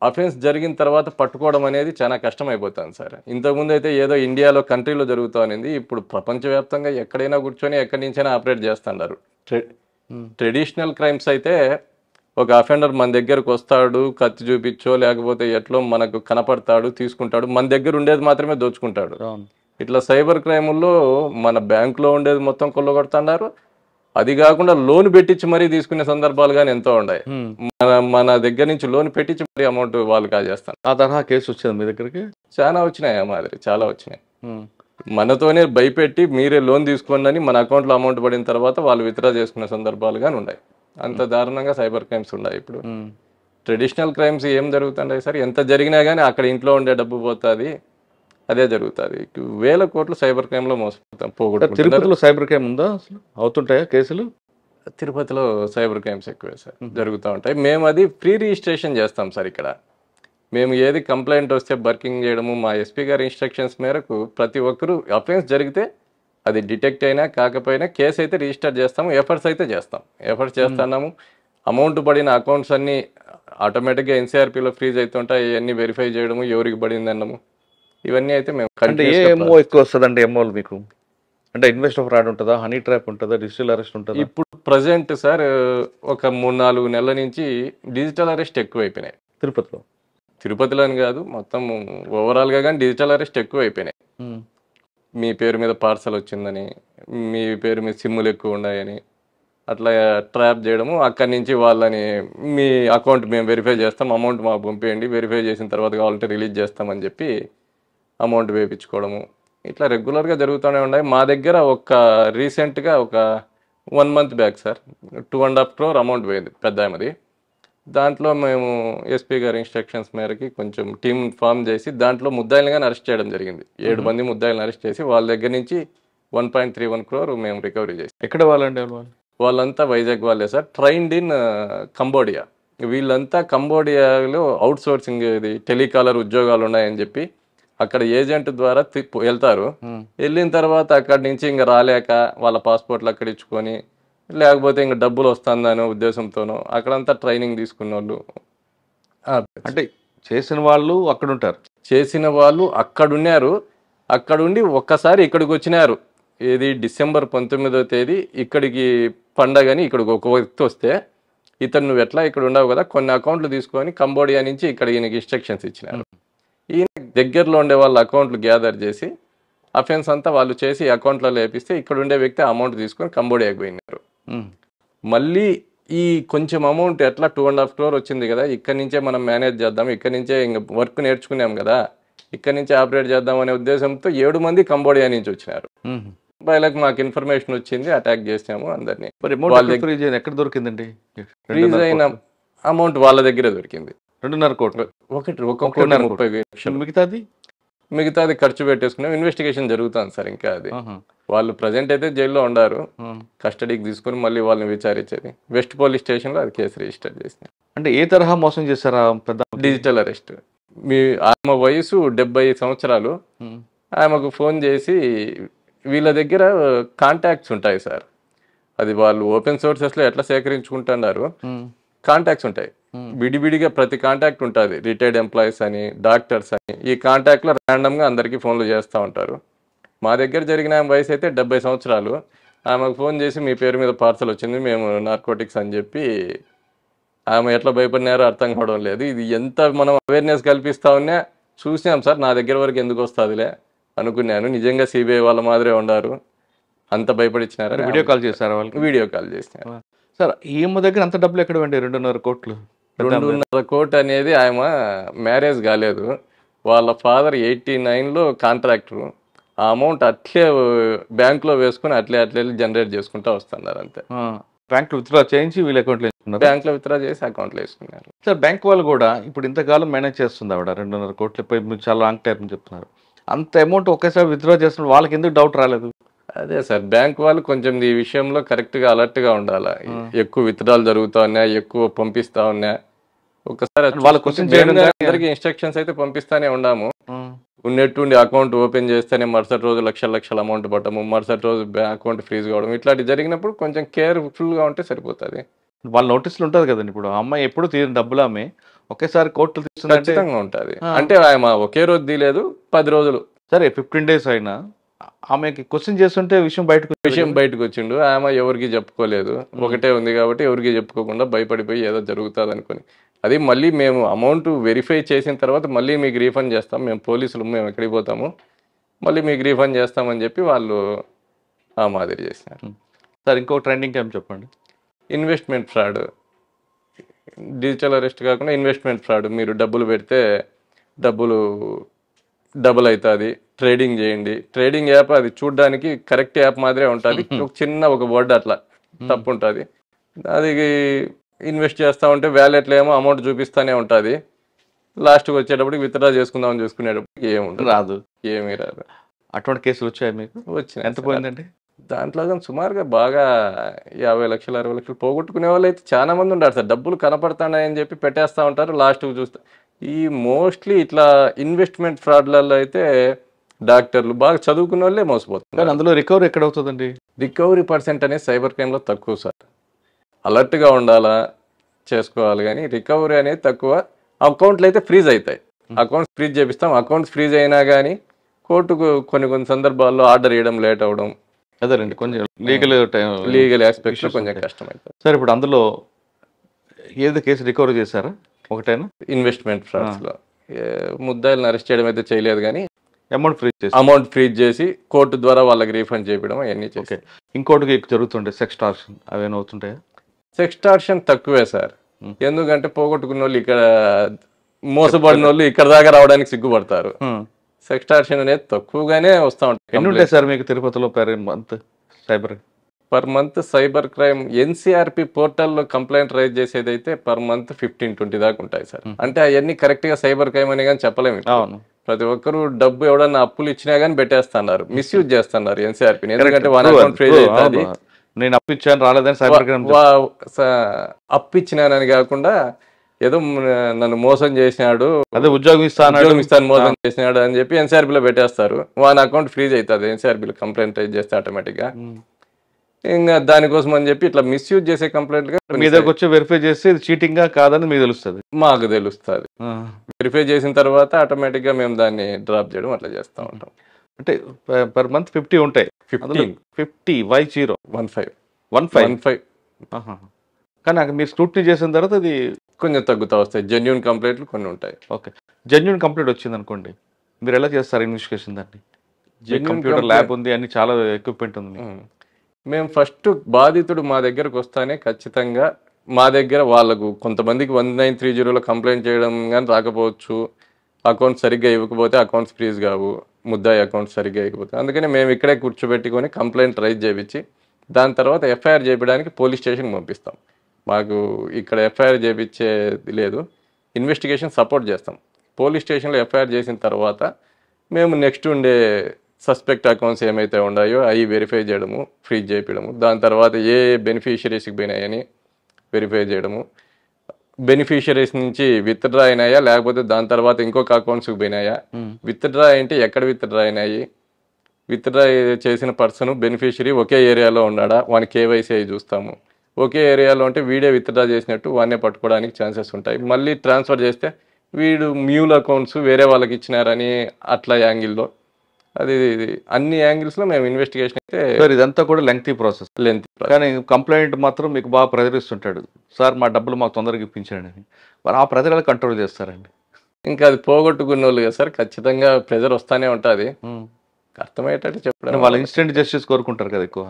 అఫెన్స్ జరిగిన తర్వాత పట్టుకోవడం అనేది చాలా కష్టం అయిపోతుంది సార్. ఇంతకుముందు అయితే ఏదో ఇండియాలో కంట్రీలో జరుగుతూ అనేది, ఇప్పుడు ప్రపంచవ్యాప్తంగా ఎక్కడైనా కూర్చొని ఎక్కడి నుంచైనా ఆపరేట్ చేస్తున్నారు. ట్రెడిషనల్ క్రైమ్స్ అయితే ఒక అఫెండర్ మన దగ్గరకు వస్తాడు, కత్తి చూపించో లేకపోతే ఎట్లో మనకు కనపడతాడు, తీసుకుంటాడు, మన దగ్గర ఉండేది మాత్రమే దోచుకుంటాడు. ఇట్లా సైబర్ క్రైముల్లో మన బ్యాంకులో ఉండేది మొత్తం కొల్లగొడుతున్నారు. అది కాకుండా లోన్ పెట్టించి మరీ తీసుకునే సందర్భాలు కానీ ఎంతో ఉన్నాయి. మన దగ్గర నుంచి లోన్ పెట్టించి మరీ అమౌంట్ వాళ్ళు కాజేస్తాను. ఆ తరహా కేసు వచ్చింది మీ దగ్గరికి? చాలా వచ్చినాయి, ఆ మాదిరి చాలా వచ్చినాయి. మనతోనే భయపెట్టి మీరే లోన్ తీసుకోండి అని మన అకౌంట్లో అమౌంట్ పడిన తర్వాత వాళ్ళు విత్డ్రా చేసుకునే సందర్భాలు కానీ ఉన్నాయి. అంత దారుణంగా సైబర్ క్రైమ్స్ ఉన్నాయి ఇప్పుడు. ట్రెడిషనల్ క్రైమ్స్ ఏం జరుగుతుంటాయి సార్? ఎంత జరిగినా కానీ అక్కడ ఇంట్లో ఉండే డబ్బు పోతుంది, అదే జరుగుతుంది. 1000 కోట్లు సైబర్ క్రైమ్లో మోసపోతాం, పోగొట్టుకుంటాం. తిరుపతిలో సైబర్ క్రైమ్ ఉందా అసలు? అవుతుంటాయా కేసులు? తిరుపతిలో సైబర్ క్రైమ్స్ ఎక్కువే సార్, జరుగుతూ ఉంటాయి. మేము అది ప్రీ రిజిస్ట్రేషన్ చేస్తాం సార్. ఇక్కడ మేము ఏది కంప్లైంట్ వస్తే బర్కింగ్ చేయడము, మా ఎస్పీ గారి ఇన్స్ట్రక్షన్స్ మేరకు ప్రతి ఒక్కరూ అఫెన్స్ జరిగితే అది డిటెక్ట్ అయినా కాకపోయినా కేసు అయితే రిజిస్టర్ చేస్తాము, ఎఫర్ట్స్ అయితే చేస్తాం. ఎఫర్ట్స్ చేస్తున్నాము. అమౌంట్ పడిన అకౌంట్స్ అన్నీ ఆటోమేటిక్గా ఎన్సీఆర్పీలో ఫ్రీజ్ అవుతుంటాయి. ఇవన్నీ వెరిఫై చేయడము, ఎవరికి పడింది అన్నము, ఇవన్నీ అయితే మేము. అంటే ఏ ఎంఓ ఎక్కువ వస్తుంది అంటే ఎంఓలు మీకు? అంటే ఇన్వెస్టర్ ఫ్రాడ్ ఉంటుందా, హనీ ట్రాప్ ఉంటుందా, డిజిటల్ అరెస్ట్ ఉంటుందా? ఇప్పుడు ప్రజెంట్ సార్ ఒక 3-4 నెలల నుంచి డిజిటల్ అరెస్ట్ ఎక్కువైపోయినాయి తిరుపతిలో అని కాదు, మొత్తం ఓవరాల్గా కానీ డిజిటల్ అరెస్ట్ ఎక్కువ అయిపోయినాయి. మీ పేరు మీద పార్సల్ వచ్చిందని, మీ పేరు మీద సిమ్ములు ఎక్కువ ఉన్నాయని అట్లా ట్రాప్ చేయడము. అక్కడి నుంచి వాళ్ళని మీ అకౌంట్ మేము వెరిఫై చేస్తాం, అమౌంట్ మాకు పంపేయండి, వెరిఫై చేసిన తర్వాత కావాలంటే రిలీజ్ చేస్తామని చెప్పి అమౌంట్ వేయించుకోవడము. ఇట్లా రెగ్యులర్గా జరుగుతూనే ఉన్నాయి. మా దగ్గర రీసెంట్గా ఒక 1 month back sir 2.5 crore amount పోయింది పెద్ద ఆమెది. దాంట్లో మేము ఎస్పీ గారి ఇన్స్ట్రక్షన్స్ మేరకి కొంచెం టీం ఫామ్ చేసి దాంట్లో ముద్దాయిలుగానే అరెస్ట్ చేయడం జరిగింది. 7 మంది ముద్దాయిలను అరెస్ట్ చేసి వాళ్ళ దగ్గర నుంచి 1.31 crore మేము రికవరీ చేసి. ఎక్కడ వాళ్ళండి వాళ్ళు? వాళ్ళంతా వైజాగ్ వాళ్ళే సార్, ట్రైన్డ్ ఇన్ కంబోడియా. వీళ్ళంతా కంబోడియాలో అవుట్ సోర్సింగ్ ఇది టెలికాలర్ ఉద్యోగాలు ఉన్నాయని చెప్పి అక్కడ ఏజెంట్ ద్వారా వెళ్తారు. వెళ్ళిన తర్వాత అక్కడి నుంచి ఇంకా రాలేక వాళ్ళ పాస్పోర్ట్లు అక్కడ ఇచ్చుకొని, లేకపోతే ఇంకా డబ్బులు వస్తుందనే ఉద్దేశంతోనో అక్కడంతా ట్రైనింగ్ తీసుకున్న వాళ్ళు. అంటే చేసిన వాళ్ళు అక్కడ ఉంటారు, చేసిన వాళ్ళు అక్కడున్నారు. అక్కడుండి ఒక్కసారి ఇక్కడికి వచ్చినారు. ఏది డిసెంబర్ 19వ తేదీ ఇక్కడికి పండగని ఇక్కడికి ఒక వ్యక్తి వస్తే, ఇతను నువ్వు ఎట్లా ఇక్కడ ఉండవు కదా, కొన్ని అకౌంట్లు తీసుకొని కంబోడియా నుంచి ఇక్కడ ఈయనకి ఇన్స్ట్రక్షన్స్ ఇచ్చినారు. ఈయన దగ్గరలో ఉండే వాళ్ళ అకౌంట్లు గ్యాదర్ చేసి అఫెన్స్ అంతా వాళ్ళు చేసి అకౌంట్లలో వేపిస్తే ఇక్కడ ఉండే వ్యక్తి అమౌంట్ తీసుకొని కంబోడియాకి పోయినారు. మళ్ళీ ఈ కొంచెం అమౌంట్ ఎట్లా 2.5 crore వచ్చింది కదా, ఇక్కడ నుంచే మనం మేనేజ్ చేద్దాం, ఇక్కడ నుంచే ఇంకా వర్క్ నేర్చుకున్నాం కదా, ఇక్కడ నుంచే ఆపరేట్ చేద్దాం అనే ఉద్దేశంతో 7 మంది కంబోడియా నుంచి వచ్చినారు. వాళ్ళకి మాకు ఇన్ఫర్మేషన్ వచ్చింది, అటాక్ చేసాము అందరినీ. ఎక్కడ దొరికిందండి? ఫ్రీజ్ అయిన అమౌంట్ వాళ్ళ దగ్గరే దొరికింది. 2.5 crore. ఒక్కొక్కటి 30 లక్షలు. మిగతాది ఖర్చు పెట్టేసుకున్నాం. ఇన్వెస్టిగేషన్ జరుగుతుంది సార్. ఇంకా అది వాళ్ళు ప్రజెంట్ అయితే జైల్లో ఉండారు, కస్టడీకి తీసుకుని మళ్ళీ వాళ్ళని విచారించేది. వెస్ట్ పోలీస్ స్టేషన్లో అది కేసు రిజిస్టర్ చేసినారు. అంటే ఏ తరహా మోసం చేశారా? పెద్ద డిజిటల్ అరెస్ట్. ఆమె వయసు 70 సంవత్సరాలు. ఆమెకు ఫోన్ చేసి వీళ్ళ దగ్గర కాంటాక్ట్స్ ఉంటాయి సార్, అది వాళ్ళు ఓపెన్ సోర్సెస్లో ఎట్లా సేకరించుకుంటున్నారు, కాంటాక్ట్స్ ఉంటాయి విడివిడిగా. ప్రతి కాంటాక్ట్ ఉంటుంది, రిటైర్డ్ ఎంప్లాయీస్ అని, డాక్టర్స్ అని. ఈ కాంటాక్ట్లో ర్యాండమ్గా అందరికీ ఫోన్లు చేస్తూ ఉంటారు. మా దగ్గర జరిగిన ఆమె వయసు అయితే 70 సంవత్సరాలు. ఆమెకు ఫోన్ చేసి మీ పేరు మీద పార్సల్ వచ్చింది, మేము నార్కోటిక్స్ అని చెప్పి. ఆమె ఎట్లా భయపడినారో అర్థం కావడం లేదు. ఇది ఎంత మనం అవేర్నెస్ కల్పిస్తా ఉన్నా చూసినాం సార్. నా దగ్గర వరకు ఎందుకు వస్తుందిలే అనుకున్నాను. నిజంగా సిబిఐ వాళ్ళ మాదిరే ఉండారు, అంత భయపడిచ్చినారు. వీడియో కాల్ చేశారు వాళ్ళకి? వీడియో కాల్ చేసినారు సార్. ఈమె దగ్గర అంత డబ్బులు ఎక్కడ వెండి? 2.5 crore. 2.5 crore అనేది ఆమె మ్యారేజ్ కాలేదు. వాళ్ళ ఫాదర్ 89లో కాంట్రాక్టరు. ఆ అమౌంట్ అట్లే బ్యాంకులో వేసుకుని అట్లే జనరేట్ చేసుకుంటూ వస్తున్నారు అంతే. బ్యాంకులో విత్డ్రా చేయించి వీళ్ళ అకౌంట్లో వేసుకున్నారు. బ్యాంకులో విత్డ్రా చేసి అకౌంట్లో వేసుకున్నారు. సార్ బ్యాంక్ వాళ్ళు కూడా ఇప్పుడు ఇంతకాలం మేనేజ్ చేస్తుంది ఆవిడ 2.5 crore చాలా లాంగ్ టైం చెప్తున్నారు. అంత అమౌంట్ ఒకేసారి విత్డ్రా చేస్తున్నారు, వాళ్ళకి ఎందుకు డౌట్ రాలేదు? అదే సార్, బ్యాంక్ వాళ్ళు కొంచెం ఈ విషయంలో కరెక్ట్గా అలర్ట్గా ఉండాలి. ఎక్కువ విత్డ్రాలు జరుగుతూ ఉన్నాయి, ఎక్కువ పంపిస్తా ఉన్నాయి. ఒకసారి వాళ్ళ క్వశ్చన్ చేయడం, అందరికీ ఇన్స్ట్రక్షన్స్ అయితే పంపిస్తానే ఉన్నాము. ఉన్నట్టుండి అకౌంట్ ఓపెన్ చేస్తేనే మరుసటి రోజు లక్షల అమౌంట్ పట్టము, మరుసటి రోజు అకౌంట్ ఫ్రీజ్ కావడం, ఇట్లాంటి జరిగినప్పుడు కొంచెం కేర్ఫుల్గా ఉంటే సరిపోతుంది. వాళ్ళ నోటీసులు ఉంటుంది కదండి. ఇప్పుడు అమ్మాయి ఎప్పుడు తీరిన డబ్బులు ఆమె ఒకేసారి కోర్టులు తీసుకుంటే ఖచ్చితంగా ఉంటుంది. అంటే ఆమె ఒకే రోజు తీయలేదు, 10 రోజులు. సరే 15 days అయినా ఆమెకి క్వశ్చన్ చేస్తుంటే విషయం బయటకు వచ్చిండు. ఆమె ఎవరికి చెప్పుకోలేదు, ఒకటే ఉంది కాబట్టి ఎవరికి చెప్పుకోకుండా భయపడిపోయి ఏదో జరుగుతుంది అనుకుని. అది మళ్ళీ మేము అమౌంట్ వెరిఫై చేసిన తర్వాత మళ్ళీ మీకు రీఫండ్ చేస్తాం, మేము పోలీసులు, మేము ఎక్కడికి పోతాము, మళ్ళీ మీకు రీఫండ్ చేస్తామని చెప్పి వాళ్ళు ఆ మాదిరి చేసినారు. సార్ ఇంకో ట్రెండింగ్ టైం చెప్పండి. Investment fraud. డిజిటల్ అరెస్ట్ కాకుండా ఇన్వెస్ట్మెంట్ ఫ్రాడ్. మీరు డబ్బులు పెడితే డబ్బులు డబుల్ అవుతుంది, ట్రేడింగ్ చేయండి. ట్రేడింగ్ యాప్ అది చూడడానికి కరెక్ట్ యాప్ మాదిరే ఉంటుంది, ఒక చిన్న ఒక వర్డ్ అట్లా తప్పు ఉంటుంది. అది ఇన్వెస్ట్ చేస్తూ ఉంటే వ్యాలెట్లో ఏమో అమౌంట్ చూపిస్తూనే ఉంటుంది. లాస్ట్కి వచ్చేటప్పటికి విత్డ్రా చేసుకుందామని చూసుకునేటప్పటికి ఏమీ రాదు. అటువంటి కేసులు వచ్చాయి మీకు? వచ్చినాయి. ఎంత పోయిందండి దాంట్లో? సుమారుగా బాగా 50 లక్షలు 60 లక్షలు పోగొట్టుకునే వాళ్ళు అయితే చాలా మంది ఉంటారు సార్. డబ్బులు కనపడుతున్నాయని చెప్పి పెట్టేస్తూ ఉంటారు, లాస్ట్కి చూస్తే. ఈ మోస్ట్లీ ఇట్లా ఇన్వెస్ట్మెంట్ ఫ్రాడ్లలో అయితే డాక్టర్లు బాగా చదువుకునే వాళ్ళే మోసపోతున్నారు. కానీ అందులో రికవరీ ఎక్కడ అవుతుందండి? రికవరీ పర్సెంట్ అనేది సైబర్ క్రైమ్లో తక్కువ సార్. అలర్ట్గా ఉండాలా, చేసుకోవాలి, కానీ రికవరీ అనేది తక్కువ. అకౌంట్లు అయితే ఫ్రీజ్ అవుతాయి, అకౌంట్స్ ఫ్రీజ్ చేపిస్తాం. అకౌంట్స్ ఫ్రీజ్ అయినా కానీ కోర్టుకు కొన్ని సందర్భాల్లో ఆర్డర్ ఇవ్వడం లేట్ అవ్వడం, అదేనండి కొంచెం లీగల్ ఆస్పెక్ట్స్ కొంచెం కష్టం అవుతుంది సార్. ఇప్పుడు అందులో ఏదో కేసు రికవరీ చేశారా? ఒకటేనా? ఇన్వెస్ట్మెంట్ ఫ్రాడ్స్లో ముద్దాయిలను అరెస్ట్ చేయడం అయితే చేయలేదు, కానీ అమౌంట్ ఫ్రీజ్ చేసి కోర్టు ద్వారా వాళ్ళకి రీఫండ్ చేయడం అవన్నీ చేసి. ఓకే. ఇంకోటి జరుగుతుండే సెక్స్టార్షన్ అవేనా అవుతుంటాయా? సెక్స్టార్షన్ తక్కువే సార్. ఎందుకంటే పోగొట్టుకున్న వాళ్ళు ఇక్కడ, మోసపడిన వాళ్ళు ఇక్కడ దాకా రావడానికి సిగ్గుపడతారు. సెక్స్టార్షన్ అనేది తక్కువగానే వస్తూ ఎన్ని ఉంటాయి ఉంటాయి. సార్ మీకు తిరుపతిలో per month cyber? Per month cyber crime NCRP పోర్టల్లో కంప్లైంట్ రైజ్ చేసేది అయితే పర్ మంత్ 15-20 దాకా ఉంటాయి సార్. అంటే అవన్నీ కరెక్ట్ గా సైబర్ క్రైమ్ అని కానీ చెప్పలేము ఇప్పుడు. అవును. ప్రతి ఒక్కరు డబ్బు ఎవడన్నా అప్పులు ఇచ్చినా కానీ పెట్టేస్తున్నారు, మిస్యూజ్ చేస్తున్నారు ఎన్సీఆర్పి. ఎందుకంటే వన్ అకౌంట్ ఫ్రీజ్ అవుతుంది. నేను అప్పిచ్చాను రాలేదని సైబర్ క్రైమ్ అప్పు ఇచ్చినానని కాకుండా ఏదో నన్ను మోసం చేసినాడు, అదే ఉద్యోగం ఇస్తాను మోసం చేసినాడు అని చెప్పి ఎన్సీఆర్బీలో పెట్టేస్తారు. వన్ అకౌంట్ ఫ్రీజ్ అవుతుంది ఎన్సీఆర్బీలో కంప్లైంట్ రైజ్ చేస్తే ఆటోమేటిక్ గా. ఇంకా దానికోసం అని చెప్పి ఇట్లా మిస్యూజ్ చేసే కంప్లైంట్ గా మీ దగ్గరకు వచ్చి వెరిఫై చేస్తే ఇది చీటింగ్ గా కాదని మీకు తెలుస్తుంది. మాకు తెలుస్తుంది. వెరిఫై చేసిన తర్వాత ఆటోమేటిక్ గా మేము దాన్ని డ్రాప్ చేయడం అట్లా చేస్తూ ఉంటాం. అంటే పర్ మంత్ 50 ఉంటాయి. 50 15 కానీ మీరు స్క్రూటినీ చేసిన తర్వాత అది కొంచెం తగ్గుతూ వస్తాయి. జెన్యూన్ కంప్లైంట్లు కొన్ని ఉంటాయి. ఓకే. జెన్యూన్ కంప్లైంట్ వచ్చింది అనుకోండి, మీరు ఎలా చేస్తారు ఇన్వెస్టిగేషన్? దాన్ని కంప్యూటర్ ల్యాబ్ ఉంది, అన్ని చాలా ఎక్విప్మెంట్ ఉంది. మేము ఫస్ట్ బాధితుడు మా దగ్గరకు వస్తానే ఖచ్చితంగా మా దగ్గర వాళ్ళకు కొంతమందికి 1930లో కంప్లైంట్ చేయడం కానీ రాకపోవచ్చు, అకౌంట్ సరిగ్గా ఇవ్వకపోతే అకౌంట్స్ ఫ్రీజ్ కావు, ముద్దాయి అకౌంట్ సరిగ్గా ఇవ్వకపోతే. అందుకని మేము ఇక్కడే కూర్చోబెట్టుకొని కంప్లైంట్ రైజ్ చేయించి దాని తర్వాత ఎఫ్ఐఆర్ చేయడానికి పోలీస్ స్టేషన్కి పంపిస్తాం. మాకు ఇక్కడ ఎఫ్ఐఆర్ చేయించేది లేదు, ఇన్వెస్టిగేషన్ సపోర్ట్ చేస్తాం. పోలీస్ స్టేషన్లో ఎఫ్ఐఆర్ చేసిన తర్వాత మేము నెక్స్ట్ ఉండే సస్పెక్ట్ అకౌంట్స్ ఏమైతే ఉన్నాయో అవి వెరిఫై చేయడము, ఫ్రీజ్ చేయడము, దాని తర్వాత ఏ బెనిఫిషియరీస్కి పోయినాయని వెరిఫై చేయడము, బెనిఫిషియరీస్ నుంచి విత్డ్రా అయినాయా లేకపోతే దాని తర్వాత ఇంకొక అకౌంట్స్కి పోయినాయా, విత్డ్రా అంటే ఎక్కడ విత్డ్రా అయినాయి, విత్డ్రా చేసిన పర్సన్ బెనిఫిషియరీ ఒకే ఏరియాలో ఉన్నాడా, వాని కేవైసీ అవి చూస్తాము. ఒకే ఏరియాలో ఉంటే వీడే విత్డ్రా చేసినట్టు వాడినే పట్టుకోవడానికి ఛాన్సెస్ ఉంటాయి. మళ్ళీ ట్రాన్స్ఫర్ చేస్తే వీడు మ్యూల్ అకౌంట్స్ వేరే వాళ్ళకి ఇచ్చినారని అట్లా యాంగిల్లో, అది అన్ని యాంగిల్స్లో మేము ఇన్వెస్టిగేషన్ అయితే. ఇదంతా కూడా లెంగ్తీ ప్రాసెస్. కానీ కంప్లైంట్ మాత్రం మీకు బాగా ప్రజరిస్తుంటాడు, సార్ మా డబ్బులు మాకు తొందరగా ఇప్పించండి అని. మరి ఆ ప్రజలు కంట్రోల్ చేస్తారండి? ఇంకా అది పోగొట్టుకున్న వాళ్ళు కదా సార్, ఖచ్చితంగా ప్రెజర్ వస్తానే ఉంటుంది. అర్థమయ్యేటట్టు చెప్పడం, వాళ్ళు ఇన్స్టెంట్ జస్టిస్ కోరుకుంటారు కదా ఎక్కువ.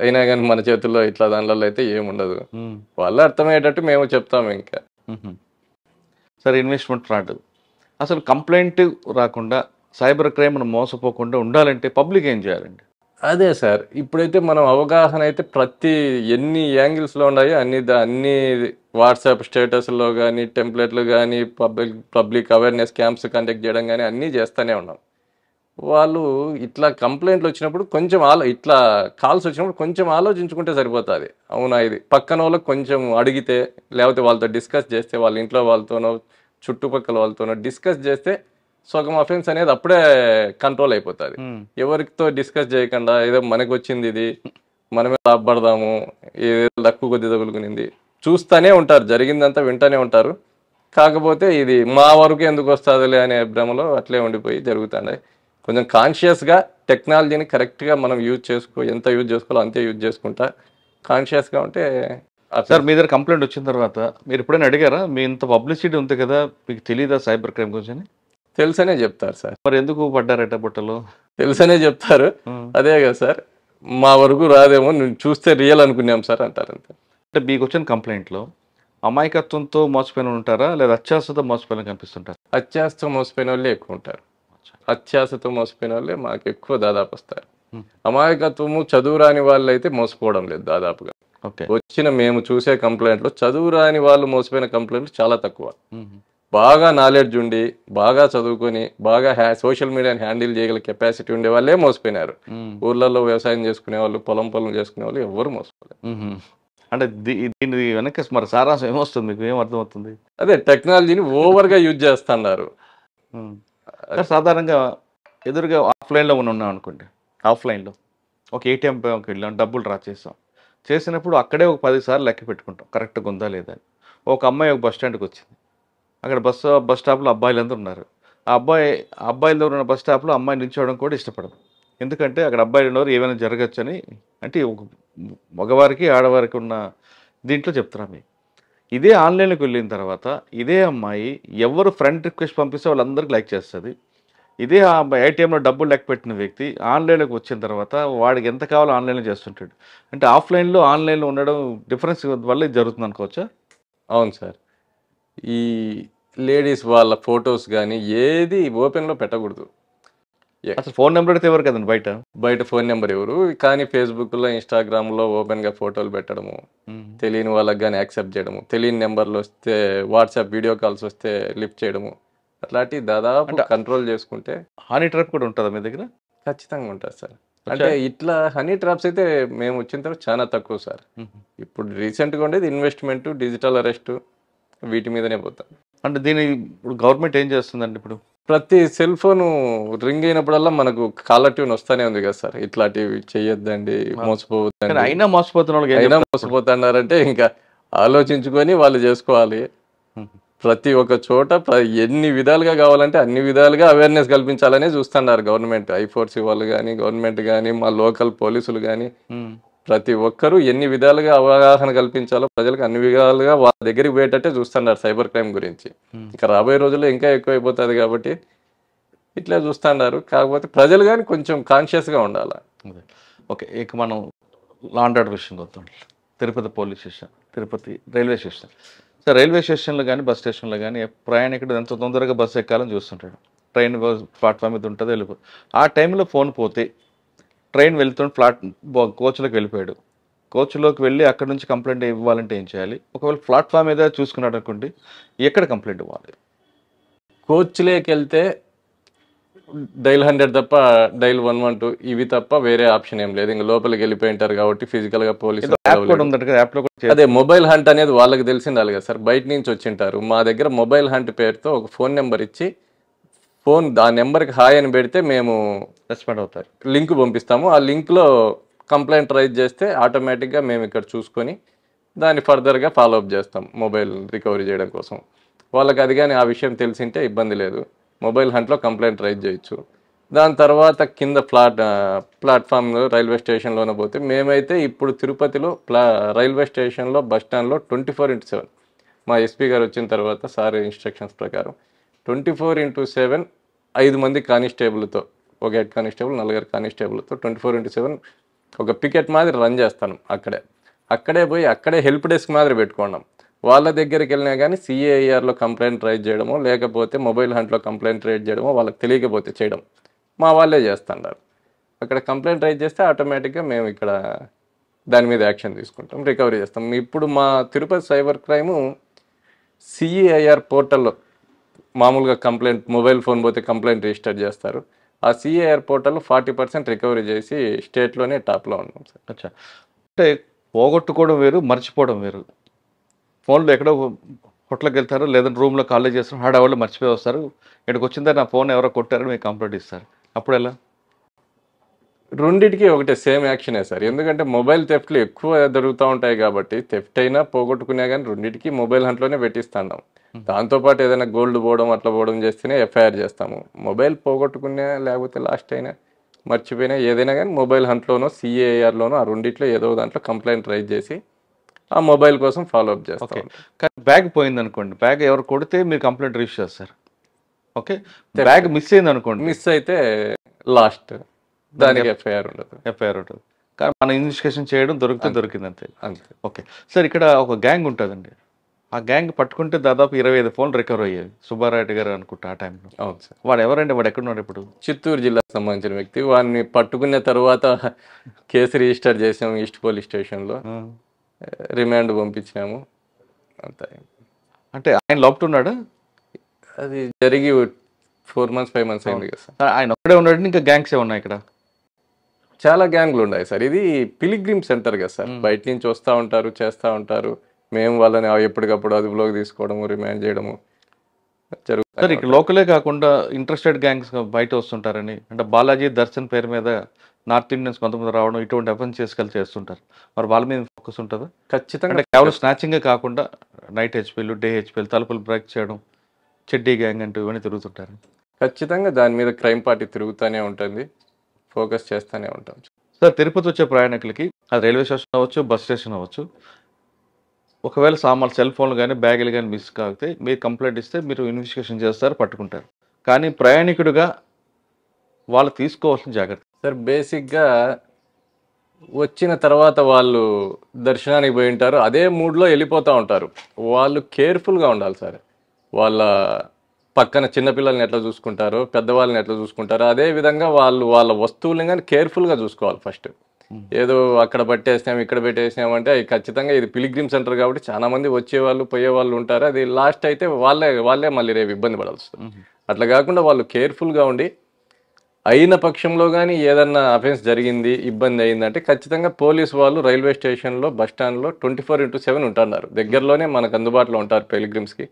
అయినా కానీ మన చేతుల్లో ఇట్లా దానిలో అయితే ఏముండదు. వాళ్ళు అర్థమయ్యేటట్టు మేము చెప్తాము. ఇంకా సరే, ఇన్వెస్ట్మెంట్ ఫ్రాడ్ అసలు కంప్లైంట్ రాకుండా సైబర్ క్రైమ్ మోసపోకుండా ఉండాలంటే పబ్లిక్ ఏం చేయాలండి? అదే సార్, ఇప్పుడైతే మనం అవగాహన అయితే ప్రతి ఎన్ని యాంగిల్స్లో ఉన్నాయో అన్ని వాట్సాప్ స్టేటస్లో కానీ, టెంప్లెట్లు కానీ, పబ్లిక్ అవేర్నెస్ క్యాంప్స్ కండక్ట్ చేయడం కానీ అన్నీ చేస్తూనే ఉన్నాం. వాళ్ళు ఇట్లా కంప్లైంట్లు వచ్చినప్పుడు కొంచెం ఇట్లా కాల్స్ వచ్చినప్పుడు కొంచెం ఆలోచించుకుంటే సరిపోతుంది. అవునా, ఇది పక్కన వాళ్ళకి కొంచెం అడిగితే, లేకపోతే వాళ్ళతో డిస్కస్ చేస్తే, వాళ్ళ ఇంట్లో వాళ్ళతోనో చుట్టుపక్కల వాళ్ళతోనో డిస్కస్ చేస్తే సగం అఫెన్స్ అనేది అప్పుడే కంట్రోల్ అయిపోతుంది. ఎవరితో డిస్కస్ చేయకుండా ఏదో మనకు వచ్చింది ఇది మనమే లాభపడదాము, ఏదో తక్కువ కొద్ది తగులుకునింది చూస్తూనే ఉంటారు, జరిగిందంతా వింటూనే ఉంటారు. కాకపోతే ఇది మా వరకు ఎందుకు వస్తుందిలే అనే భ్రమలో అట్లే ఉండిపోయి జరుగుతున్నాయి. కొంచెం కాన్షియస్గా టెక్నాలజీని కరెక్ట్గా మనం ఎంత యూజ్ చేసుకోవాలో అంతే యూజ్ చేసుకుంటా కాన్షియస్గా ఉంటే. సార్, మీ దగ్గర కంప్లైంట్ వచ్చిన తర్వాత మీరు ఎప్పుడైనా అడిగారా, మీ ఇంత పబ్లిసిటీ ఉంది కదా, మీకు తెలియదా సైబర్ క్రైమ్ గురించి? తెలుసనే చెప్తారు సార్. మరి ఎందుకు పడ్డారట బుట్టలో? తెలుసనే చెప్తారు. అదే కదా సార్, మా వరకు రాదేమో, నేను చూస్తే రియల్ అనుకున్నాం సార్ అంటారు. అంతే. అంటే మీకు వచ్చిన కంప్లైంట్లో అమాయకత్వంతో మోసపోయిన ఉంటారా, లేదా అత్యాశతో మోసపోయిన కనిపిస్తుంటారు? అత్యాశతో మోసపోయిన వాళ్ళే ఎక్కువ ఉంటారు. అత్యాశతో మోసపోయిన వాళ్ళే మాకు ఎక్కువ దాదాపు వస్తారు. అమాయకత్వము చదువు రాని వాళ్ళు అయితే మోసపోవడం లేదు దాదాపుగా. వచ్చిన మేము చూసే కంప్లైంట్లు చదువు రాని వాళ్ళు మోసపోయిన కంప్లైంట్లు చాలా తక్కువ. బాగా నాలెడ్జ్ ఉండి, బాగా చదువుకొని, బాగా సోషల్ మీడియాని హ్యాండిల్ చేయగల కెపాసిటీ ఉండే వాళ్ళే మోసపోయినారు. ఊర్లలో వ్యవసాయం చేసుకునే వాళ్ళు, పొలం చేసుకునే వాళ్ళు ఎవరు మోసపోలేదు. అంటే దీని వెనక మరి సారాంశం ఏమొస్తుంది, మీకు ఏం అర్థమవుతుంది? అదే టెక్నాలజీని ఓవర్గా యూజ్ చేస్తున్నారు. సాధారణంగా ఎదురుగా ఆఫ్లైన్లో ఉన్నాం అనుకోండి, ఆఫ్లైన్లో ఒక ఏటీఎంకి వెళ్ళాం, డబ్బులు డ్రా చేసినప్పుడు అక్కడే ఒక 10 సార్లు లెక్క పెట్టుకుంటాం కరెక్ట్గా ఉందా లేదా అని. ఒక అమ్మాయి ఒక బస్ స్టాండ్కి వచ్చింది, అక్కడ బస్ స్టాప్లో అబ్బాయిలందరూ ఉన్నారు. ఆ అబ్బాయిలు ఉన్న బస్ స్టాప్లో అమ్మాయి నిల్చోవడం కూడా ఇష్టపడదు. ఎందుకంటే అక్కడ అబ్బాయిలు ఉన్నవారు ఏమైనా జరగచ్చని, అంటే ఒక మగవారికి ఆడవారికి ఉన్న దీంట్లో చెప్తున్నాను. ఇదే ఆన్లైన్లోకి వెళ్ళిన తర్వాత ఇదే అమ్మాయి ఎవరు ఫ్రెండ్ రిక్వెస్ట్ పంపిస్తే వాళ్ళందరికీ లైక్ చేస్తుంది, ఇదే ఆ ఏటీఎంలో డబ్బులు లెక్క పెట్టిన వ్యక్తి ఆన్లైన్లోకి వచ్చిన తర్వాత వాడికి ఎంత కావాలో ఆన్లైన్లో చేస్తుంటాడు. అంటే ఆఫ్లైన్లో ఆన్లైన్లో ఉండడం డిఫరెన్స్ వల్ల ఇది జరుగుతుంది అనుకోవచ్చా? అవును సార్. ఈ లేడీస్ వాళ్ళ ఫొటోస్ కానీ ఏది ఓపెన్లో పెట్టకూడదు. అసలు ఫోన్ నెంబర్ అయితే ఎవరు కదండి బయట. బయట ఫోన్ నెంబర్ ఎవరు, కానీ ఫేస్బుక్లో ఇన్స్టాగ్రామ్లో ఓపెన్గా ఫోటోలు పెట్టడము, తెలియని వాళ్ళకి కానీ యాక్సెప్ట్ చేయడము, తెలియని నెంబర్లు వస్తే వాట్సాప్ వీడియో కాల్స్ వస్తే లిఫ్ట్ చేయడము, అట్లాంటివి దాదాపు కంట్రోల్ చేసుకుంటే. హనీ ట్రాప్ కూడా ఉంటుందా మీ దగ్గర? ఖచ్చితంగా ఉంటుంది సార్. అంటే ఇట్లా హనీ ట్రాప్స్ అయితే మేము వచ్చిన తర్వాత చాలా తక్కువ సార్. ఇప్పుడు రీసెంట్గా ఉండేది ఇన్వెస్ట్మెంట్, డిజిటల్ అరెస్ట్, వీటి మీదనే పోతాం. అంటే దీని ఇప్పుడు గవర్నమెంట్ ఏం చేస్తుందండి? ఇప్పుడు ప్రతి సెల్ ఫోన్ రింగ్ అయినప్పుడల్లా మనకు కాలర్ ట్యూన్ వస్తానే ఉంది కదా సార్, ఇట్లాంటివి చెయ్యొద్దండి, మోసపోవద్దండి. అయినా మోసపోతున్న వాళ్ళకి అయినా మోసపోతున్నారంటే ఇంకా ఆలోచించుకొని వాళ్ళు చేసుకోవాలి. ప్రతి ఒక్క చోట ఎన్ని విధాలుగా కావాలంటే అన్ని విధాలుగా అవేర్నెస్ కల్పించాలనే చూస్తున్నారు గవర్నమెంట్. I4C వాళ్ళు కానీ, గవర్నమెంట్ కానీ, మా లోకల్ పోలీసులు కానీ, ప్రతి ఒక్కరూ ఎన్ని విధాలుగా అవగాహన కల్పించాలో ప్రజలకు అన్ని విధాలుగా వాళ్ళ దగ్గరికి పోయేటట్టే చూస్తున్నారు సైబర్ క్రైమ్ గురించి. ఇంకా రాబోయే రోజుల్లో ఇంకా ఎక్కువైపోతుంది కాబట్టి ఇట్లా చూస్తున్నారు. కాకపోతే ప్రజలు కానీ కొంచెం కాన్షియస్గా ఉండాలి. ఓకే, ఇక మనం లా అండ్ ఆర్డర్ విషయం వద్దాం. Tirupati police station, Tirupati railway station. Sir, railway స్టేషన్లో కానీ బస్ స్టేషన్లో కానీ ప్రయాణికుడు ఎంత తొందరగా బస్సు ఎక్కాలని చూస్తుంటాడు. ట్రైన్ ప్లాట్ఫామ్ మీద ఉంటుంది, వెళ్ళిపోతుంది. ఆ టైంలో ఫోన్ పోతే ట్రైన్ వెళ్తుంటే కోచ్లోకి వెళ్ళిపోయాడు. కోచ్లోకి వెళ్ళి అక్కడ నుంచి కంప్లైంట్ ఇవ్వాలంటే ఏం చేయాలి? ఒకవేళ ప్లాట్ఫామ్ మీద చూసుకున్నాడు అనుకోండి, ఎక్కడ కంప్లైంట్ ఇవ్వాలి? కోచ్లోకి వెళ్తే డైల్ 100 తప్ప డైల్ 112 ఇవి తప్ప వేరే ఆప్షన్ ఏం లేదు. ఇంకా లోపలికి వెళ్ళిపోయి ఉంటారు కాబట్టి ఫిజికల్గా పోలీసు. అదే మొబైల్ హంట్ అనేది వాళ్ళకి తెలిసిండాలి కదా సార్, బయట నుంచి వచ్చింటారు. మా దగ్గర మొబైల్ హంట్ పేరుతో ఒక ఫోన్ నెంబర్ ఇచ్చి ఆ నెంబర్కి హాయ్ అని పెడితే మేము రెస్పాండ్ అవుతారు. లింక్ పంపిస్తాము. ఆ లింక్లో కంప్లైంట్ రైజ్ చేస్తే ఆటోమేటిక్గా మేము ఇక్కడ చూసుకొని దాన్ని ఫర్దర్గా ఫాలోఅప్ చేస్తాం మొబైల్ రికవరీ చేయడం కోసం. వాళ్ళకి అది కానీ ఆ విషయం తెలిసింటే ఇబ్బంది లేదు, మొబైల్ హంట్లో కంప్లైంట్ రైజ్ చేయొచ్చు. దాని తర్వాత కింద ప్లాట్ఫామ్లో రైల్వే స్టేషన్లోనే పోతే మేమైతే ఇప్పుడు తిరుపతిలో రైల్వే స్టేషన్లో బస్ స్టాండ్లో 24/7 మా ఎస్పీ గారు వచ్చిన తర్వాత సార్ ఇన్స్ట్రక్షన్స్ ప్రకారం 24/7 5 మంది కానిస్టేబుల్తో, ఒక హెడ్ కానిస్టేబుల్, 4 కానిస్టేబుల్తో 24/7 ఒక పికెట్ మాదిరి రన్ చేస్తాను. అక్కడే పోయి అక్కడే హెల్ప్ డెస్క్ మాదిరి పెట్టుకున్నాం. వాళ్ళ దగ్గరికి వెళ్ళినా కానీ CAIRలో కంప్లైంట్ రైజ్ చేయడమో లేకపోతే మొబైల్ హంట్లో కంప్లైంట్ రైజ్ చేయడమో వాళ్ళకి తెలియకపోతే చేయడం మా వాళ్ళే చేస్తున్నారు. అక్కడ కంప్లైంట్ రైజ్ చేస్తే ఆటోమేటిక్గా మేము ఇక్కడ దాని మీద యాక్షన్ తీసుకుంటాం, రికవరీ చేస్తాం. ఇప్పుడు మా తిరుపతి సైబర్ క్రైము CAIR పోర్టల్లో మామూలుగా కంప్లైంట్ మొబైల్ ఫోన్ పోతే కంప్లైంట్ రిజిస్టర్ చేస్తారు. ఆ CAIR పోర్టల్లో 40% రికవరీ చేసి స్టేట్లోనే టాప్లో ఉన్నాం సార్. అచ్చా, అంటే పోగొట్టుకోవడం వేరు, మర్చిపోవడం వేరు. ఫోన్లో ఎక్కడో హోటల్కి వెళ్తారు, లేదంటే రూమ్లో కాలేజ్ చేస్తారు, హడావాళ్ళు మర్చిపోయి వస్తారు. ఇక్కడికి వచ్చిందా నా ఫోన్ ఎవరో కొట్టారని మీకు కంప్లైంట్ ఇస్తారు. అప్పుడు ఎలా? రెండింటికి ఒకటే సేమ్ యాక్షనే సార్. ఎందుకంటే మొబైల్ థెఫ్ట్లు ఎక్కువ జరుగుతూ ఉంటాయి కాబట్టి థెఫ్ట్ అయినా పోగొట్టుకునే కానీ రెండింటికి మొబైల్ హంట్లోనే పెట్టిస్తాం. దాంతోపాటు ఏదైనా గోల్డ్ పోవడం అట్లా పోవడం చేస్తేనే FIR చేస్తాము. మొబైల్ పోగొట్టుకున్నా లేకపోతే లాస్ట్ అయినా మర్చిపోయినా ఏదైనా కానీ మొబైల్ హంట్లోనో CAIRలోనో ఆ రెండిట్లో ఏదో దాంట్లో కంప్లైంట్ రైజ్ చేసి ఆ మొబైల్ కోసం ఫాలోఅప్ చేస్తాం. కానీ బ్యాగ్ పోయింది అనుకోండి, బ్యాగ్ ఎవరు కొడితే మీరు కంప్లైంట్ రిజిస్టర్ చేస్తారు. ఓకే, బ్యాగ్ మిస్ అయింది అనుకోండి, మిస్ అయితే లాస్ట్ దానికి FIR ఉంటుంది. కానీ మన ఇన్వెస్టిగేషన్ చేయడం దొరికింది అంతే. ఓకే సార్, ఇక్కడ ఒక గ్యాంగ్ ఉంటుందండి. ఆ గ్యాంగ్ పట్టుకుంటే దాదాపు 25 ఫోన్లు రికవర్ అయ్యేవి. సుబ్బారెడ్డి గారు అనుకుంటా ఆ టైంలో. అవును సార్. వాడు ఎవరండి? వాడు ఎక్కడున్నాడు ఇప్పుడు? చిత్తూరు జిల్లాకు సంబంధించిన వ్యక్తి. వాడిని పట్టుకున్న తర్వాత కేసు రిజిస్టర్ చేసాము ఈస్ట్ పోలీస్ స్టేషన్లో, రిమాండ్ పంపించాము అంతే. అంటే ఆయన లోపుతున్నాడా? అది జరిగి 4 months 5 months అయింది కదా సార్. ఆయన ఒక్కడే ఉన్నాడు, ఇంకా గ్యాంగ్సే ఉన్నాయి ఇక్కడ? చాలా గ్యాంగ్లు ఉన్నాయి సార్. ఇది పిలిగ్రిమ్ సెంటర్ కదా సార్, బయట నుంచి వస్తూ ఉంటారు, చేస్తూ ఉంటారు. మేము వాళ్ళని ఎప్పటికప్పుడు అదుపులోకి తీసుకోవడము, రిమాండ్ చేయడము జరుగుతుంది. సార్, ఇక్కడ లోకలే కాకుండా ఇంట్రెస్టెడ్ గ్యాంగ్స్ బయట వస్తుంటారని, అంటే బాలాజీ దర్శన్ పేరు మీద నార్త్ ఇండియన్స్ కొంతమంది రావడం, ఇటువంటి అఫెన్స్ చేస్తుంటారు. మరి వాళ్ళ మీద ఫోకస్ ఉంటుందా? ఖచ్చితంగా. అంటే కేవలం స్నాచింగే కాకుండా నైట్ హెచ్పీలు, డే హెచ్పీలు, తలుపులు బ్రేక్ చేయడం, చెడ్డీ గ్యాంగ్ అంటూ ఇవన్నీ తిరుగుతుంటారు. ఖచ్చితంగా దాని మీద క్రైమ్ పార్టీ తిరుగుతూనే ఉంటుంది, ఫోకస్ చేస్తూనే ఉంటాం. సార్, తిరుపతి వచ్చే ప్రయాణికులకి అది రైల్వే స్టేషన్ అవ్వచ్చు, బస్ స్టేషన్ అవ్వచ్చు, ఒకవేళ సామాన్లు, సెల్ ఫోన్లు కానీ బ్యాగులు కానీ మిస్ కాగితే మీరు కంప్లైంట్ ఇస్తే మీరు ఇన్వెస్టిగేషన్ చేస్తారు, పట్టుకుంటారు. కానీ ప్రయాణికుడిగా వాళ్ళు తీసుకోవాల్సిన జాగ్రత్త? సార్ బేసిక్గా వచ్చిన తర్వాత వాళ్ళు దర్శనానికి పోయి ఉంటారు, అదే మూడ్లో వెళ్ళిపోతూ ఉంటారు. వాళ్ళు కేర్ఫుల్గా ఉండాలి సార్. వాళ్ళ పక్కన చిన్నపిల్లల్ని ఎట్లా చూసుకుంటారో, పెద్దవాళ్ళని ఎట్లా చూసుకుంటారో అదే విధంగా వాళ్ళు వాళ్ళ వస్తువుల్ని కానీ కేర్ఫుల్గా చూసుకోవాలి ఫస్ట్. ఏదో అక్కడ పట్టేసినాం ఇక్కడ పెట్టేసినాం అంటే అది ఖచ్చితంగా ఇది పిలిగ్రిమ్ సెంటర్ కాబట్టి చాలా మంది వచ్చేవాళ్ళు పోయేవాళ్ళు ఉంటారు. అది లాస్ట్ అయితే వాళ్ళే మళ్ళీ రేపు ఇబ్బంది పడాల్సి వస్తుంది. అట్లా కాకుండా వాళ్ళు కేర్ఫుల్గా ఉండి అయిన పక్షంలో కానీ ఏదన్నా అఫెన్స్ జరిగింది ఇబ్బంది అయిందంటే ఖచ్చితంగా పోలీసు వాళ్ళు రైల్వే స్టేషన్లో బస్ స్టాండ్లో 24/7 ఉంటున్నారు. దగ్గరలోనే మనకు అందుబాటులో ఉంటారు పిలిగ్రిమ్స్కి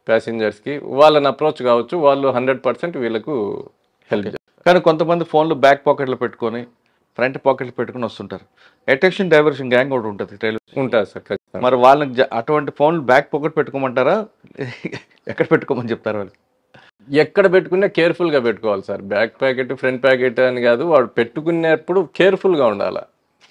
ప్యాసింజర్స్కి. వాళ్ళని అప్రోచ్ కావచ్చు, వాళ్ళు 100% వీళ్ళకు హెల్ప్ చేస్తారు. కానీ కొంతమంది ఫోన్లు బ్యాక్ పాకెట్లో పెట్టుకొని ఫ్రంట్ పాకెట్లో పెట్టుకొని వస్తుంటారు. అటెన్షన్ డైవర్షన్ గ్యాంగ్ ఒకటి ఉంటుంది రైల్వే. ఉంటారు సార్ ఖచ్చితంగా. మరి వాళ్ళకి అటువంటి ఫోన్లు బ్యాక్ పాకెట్ పెట్టుకోమంటారా, ఎక్కడ పెట్టుకోమని చెప్తారు వాళ్ళు? ఎక్కడ పెట్టుకున్నా కేర్ఫుల్గా పెట్టుకోవాలి sir. Back packet front packet అని కాదు, వాడు పెట్టుకునేప్పుడు కేర్ఫుల్గా ఉండాలి.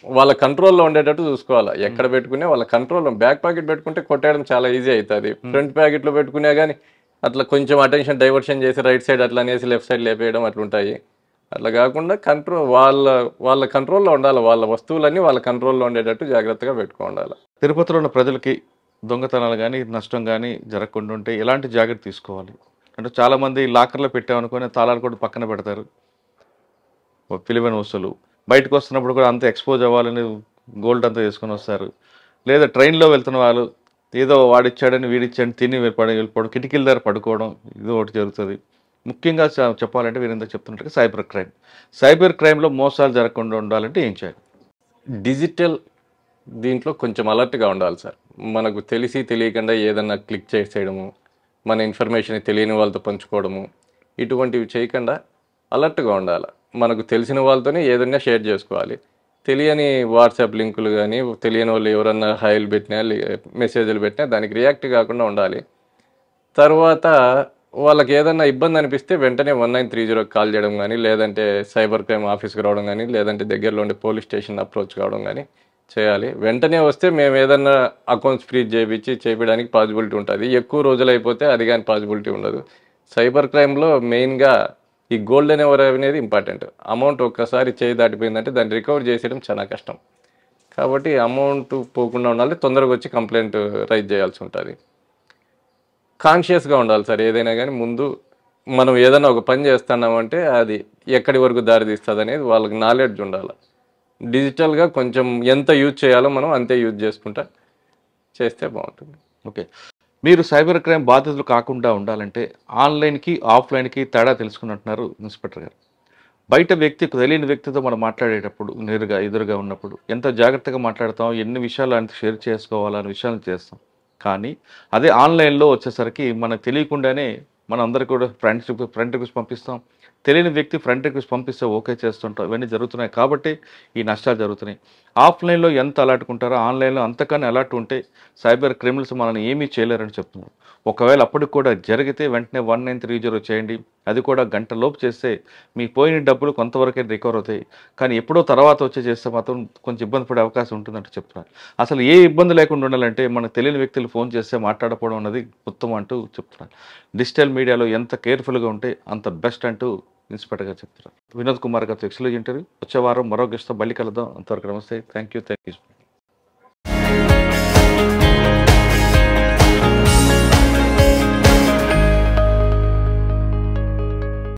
వాళ్ళ కంట్రోల్లో ఉండేటట్టు చూసుకోవాలి. ఎక్కడ పెట్టుకునే వాళ్ళ కంట్రోల్లో. బ్యాక్ ప్యాకెట్ పెట్టుకుంటే కొట్టేయడం చాలా ఈజీ అవుతుంది. ఫ్రంట్ ప్యాకెట్లో పెట్టుకునే కానీ అట్లా కొంచెం అటెన్షన్ డైవర్షన్ చేసి రైట్ సైడ్ అట్లా అనేసి లెఫ్ట్ సైడ్ లేపేయడం అట్లుంటాయి. అట్లా కాకుండా వాళ్ళ కంట్రోల్లో ఉండాలి. వాళ్ళ వస్తువులన్నీ వాళ్ళ కంట్రోల్లో ఉండేటట్టు జాగ్రత్తగా పెట్టుకోవాలి. తిరుపతిలో ఉన్న ప్రజలకి దొంగతనాలు కానీ నష్టం కానీ జరగకుండా ఉంటే ఎలాంటి జాగ్రత్త తీసుకోవాలి? అంటే చాలామంది లాకర్లో పెట్టామనుకొని తాళాలు కూడా పక్కన పెడతారు, విలువైన వస్తువులు. బయటకు వస్తున్నప్పుడు కూడా అంత ఎక్స్పోజ్ అవ్వాలని గోల్డ్ అంతా తీసుకొని వస్తారు. లేదా ట్రైన్లో వెళ్తున్న వాళ్ళు ఏదో వాడిచ్చాడని వీడిచ్చాడని తిని వెళ్ళిపోవడం, కిటికీల దగ్గర పడుకోవడం, ఇది ఒకటి జరుగుతుంది. ముఖ్యంగా చెప్పాలంటే వీరు ఇంత చెప్తున్నట్టుగా సైబర్ క్రైమ్లో మోసాలు జరగకుండా ఉండాలంటే ఏం చేయాలి? డిజిటల్ దీంట్లో కొంచెం అలర్ట్గా ఉండాలి సార్. మనకు తెలిసి తెలియకుండా ఏదన్నా క్లిక్ చేసేయడము, మన ఇన్ఫర్మేషన్ తెలియని వాళ్ళతో పంచుకోవడము, ఇటువంటివి చేయకుండా అలర్ట్గా ఉండాలి. మనకు తెలిసిన వాళ్ళతోనే ఏదైనా షేర్ చేసుకోవాలి. తెలియని వాట్సాప్ లింకులు కానీ తెలియని వాళ్ళు ఎవరన్నా హాయిలు పెట్టినా మెసేజ్లు పెట్టినా దానికి రియాక్ట్ కాకుండా ఉండాలి. తర్వాత వాళ్ళకి ఏదన్నా ఇబ్బంది అనిపిస్తే వెంటనే 1930 కాల్ చేయడం కానీ, లేదంటే సైబర్ క్రైమ్ ఆఫీస్కి రావడం కానీ, లేదంటే దగ్గరలో ఉండే పోలీస్ స్టేషన్ అప్రోచ్ కావడం కానీ చేయాలి. వెంటనే వస్తే మేము ఏదన్నా అకౌంట్స్ ఫ్రీజ్ చేయడానికి పాసిబిలిటీ ఉంటుంది. ఎక్కువ రోజులు అయిపోతే అది కానీ పాసిబిలిటీ ఉండదు. సైబర్ క్రైమ్లో మెయిన్గా ఈ గోల్డెన్ ఎవర్ అనేది ఇంపార్టెంట్. అమౌంట్ ఒక్కసారి చేయి దాటిపోయిందంటే దాన్ని రికవర్ చేసేయడం చాలా కష్టం. కాబట్టి అమౌంట్ పోకుండా ఉండాలి. తొందరగా వచ్చి కంప్లైంట్ రైజ్ చేయాల్సి ఉంటుంది. కాన్షియస్గా ఉండాలి సార్. ఏదైనా కానీ ముందు మనం ఏదైనా ఒక పని చేస్తున్నామంటే అది ఎక్కడి వరకు దారి తీస్తుంది అనేది వాళ్ళకి నాలెడ్జ్ ఉండాలి. డిజిటల్గా కొంచెం ఎంత యూజ్ చేయాలో మనం అంతే యూజ్ చేసుకుంటా చేస్తే బాగుంటుంది. ఓకే, మీరు సైబర్ క్రైమ్ బాధితులు కాకుండా ఉండాలంటే ఆన్లైన్కి ఆఫ్లైన్కి తేడా తెలుసుకున్నట్టున్నారు ఇన్స్పెక్టర్ గారు. బయట తెలియని వ్యక్తితో మనం మాట్లాడేటప్పుడు నేరుగా ఎదురుగా ఉన్నప్పుడు ఎంత జాగ్రత్తగా మాట్లాడతాం, ఎన్ని విషయాలు అంత షేర్ చేసుకోవాలనే విషయాలు చేస్తాం. కానీ అదే ఆన్లైన్లో వచ్చేసరికి మనకు తెలియకుండానే మనం అందరికీ కూడా ఫ్రెండ్ రిక్వెస్ట్ పంపిస్తాం. తెలియని వ్యక్తి ఫ్రెండ్ రిక్వెస్ట్ పంపిస్తే ఓకే చేస్తుంటాం. ఇవన్నీ జరుగుతున్నాయి కాబట్టి ఈ నష్టాలు జరుగుతున్నాయి. ఆఫ్లైన్లో ఎంత అలర్ట్ ఉంటారో ఆన్లైన్లో అంతకన్నా అలర్ట్ ఉంటే సైబర్ క్రిమినల్స్ మనల్ని ఏమీ చేయలేరని చెప్తున్నారు. ఒకవేళ అప్పటికి కూడా జరిగితే వెంటనే 1930 చేయండి. అది కూడా గంటలోపు చేస్తే మీ పోయిన డబ్బులు కొంతవరకే రికవర్ అవుతాయి. కానీ ఎప్పుడో తర్వాత చేస్తే మాత్రం కొంచెం ఇబ్బంది పడే అవకాశం ఉంటుందంటే చెప్తున్నారు. అసలు ఏ ఇబ్బంది లేకుండా ఉండాలంటే మనకు తెలియని వ్యక్తులు ఫోన్ చేస్తే మాట్లాడకపోవడం అన్నది ఉత్తమం అంటూ చెప్తున్నారు. డిజిటల్ మీడియాలో ఎంత కేర్ఫుల్గా ఉంటే అంత బెస్ట్ అంటూ ఇన్స్పెక్టర్ గారు చెప్తున్నారు. వినోద్ కుమార్ గారితో ఎక్స్క్లూజివ్ ఇంటర్వ్యూ. వచ్చే వారం మరో గెస్ట్తో మళ్ళీ కలుద్దాం. అంతవరకు నమస్తే. Thank you.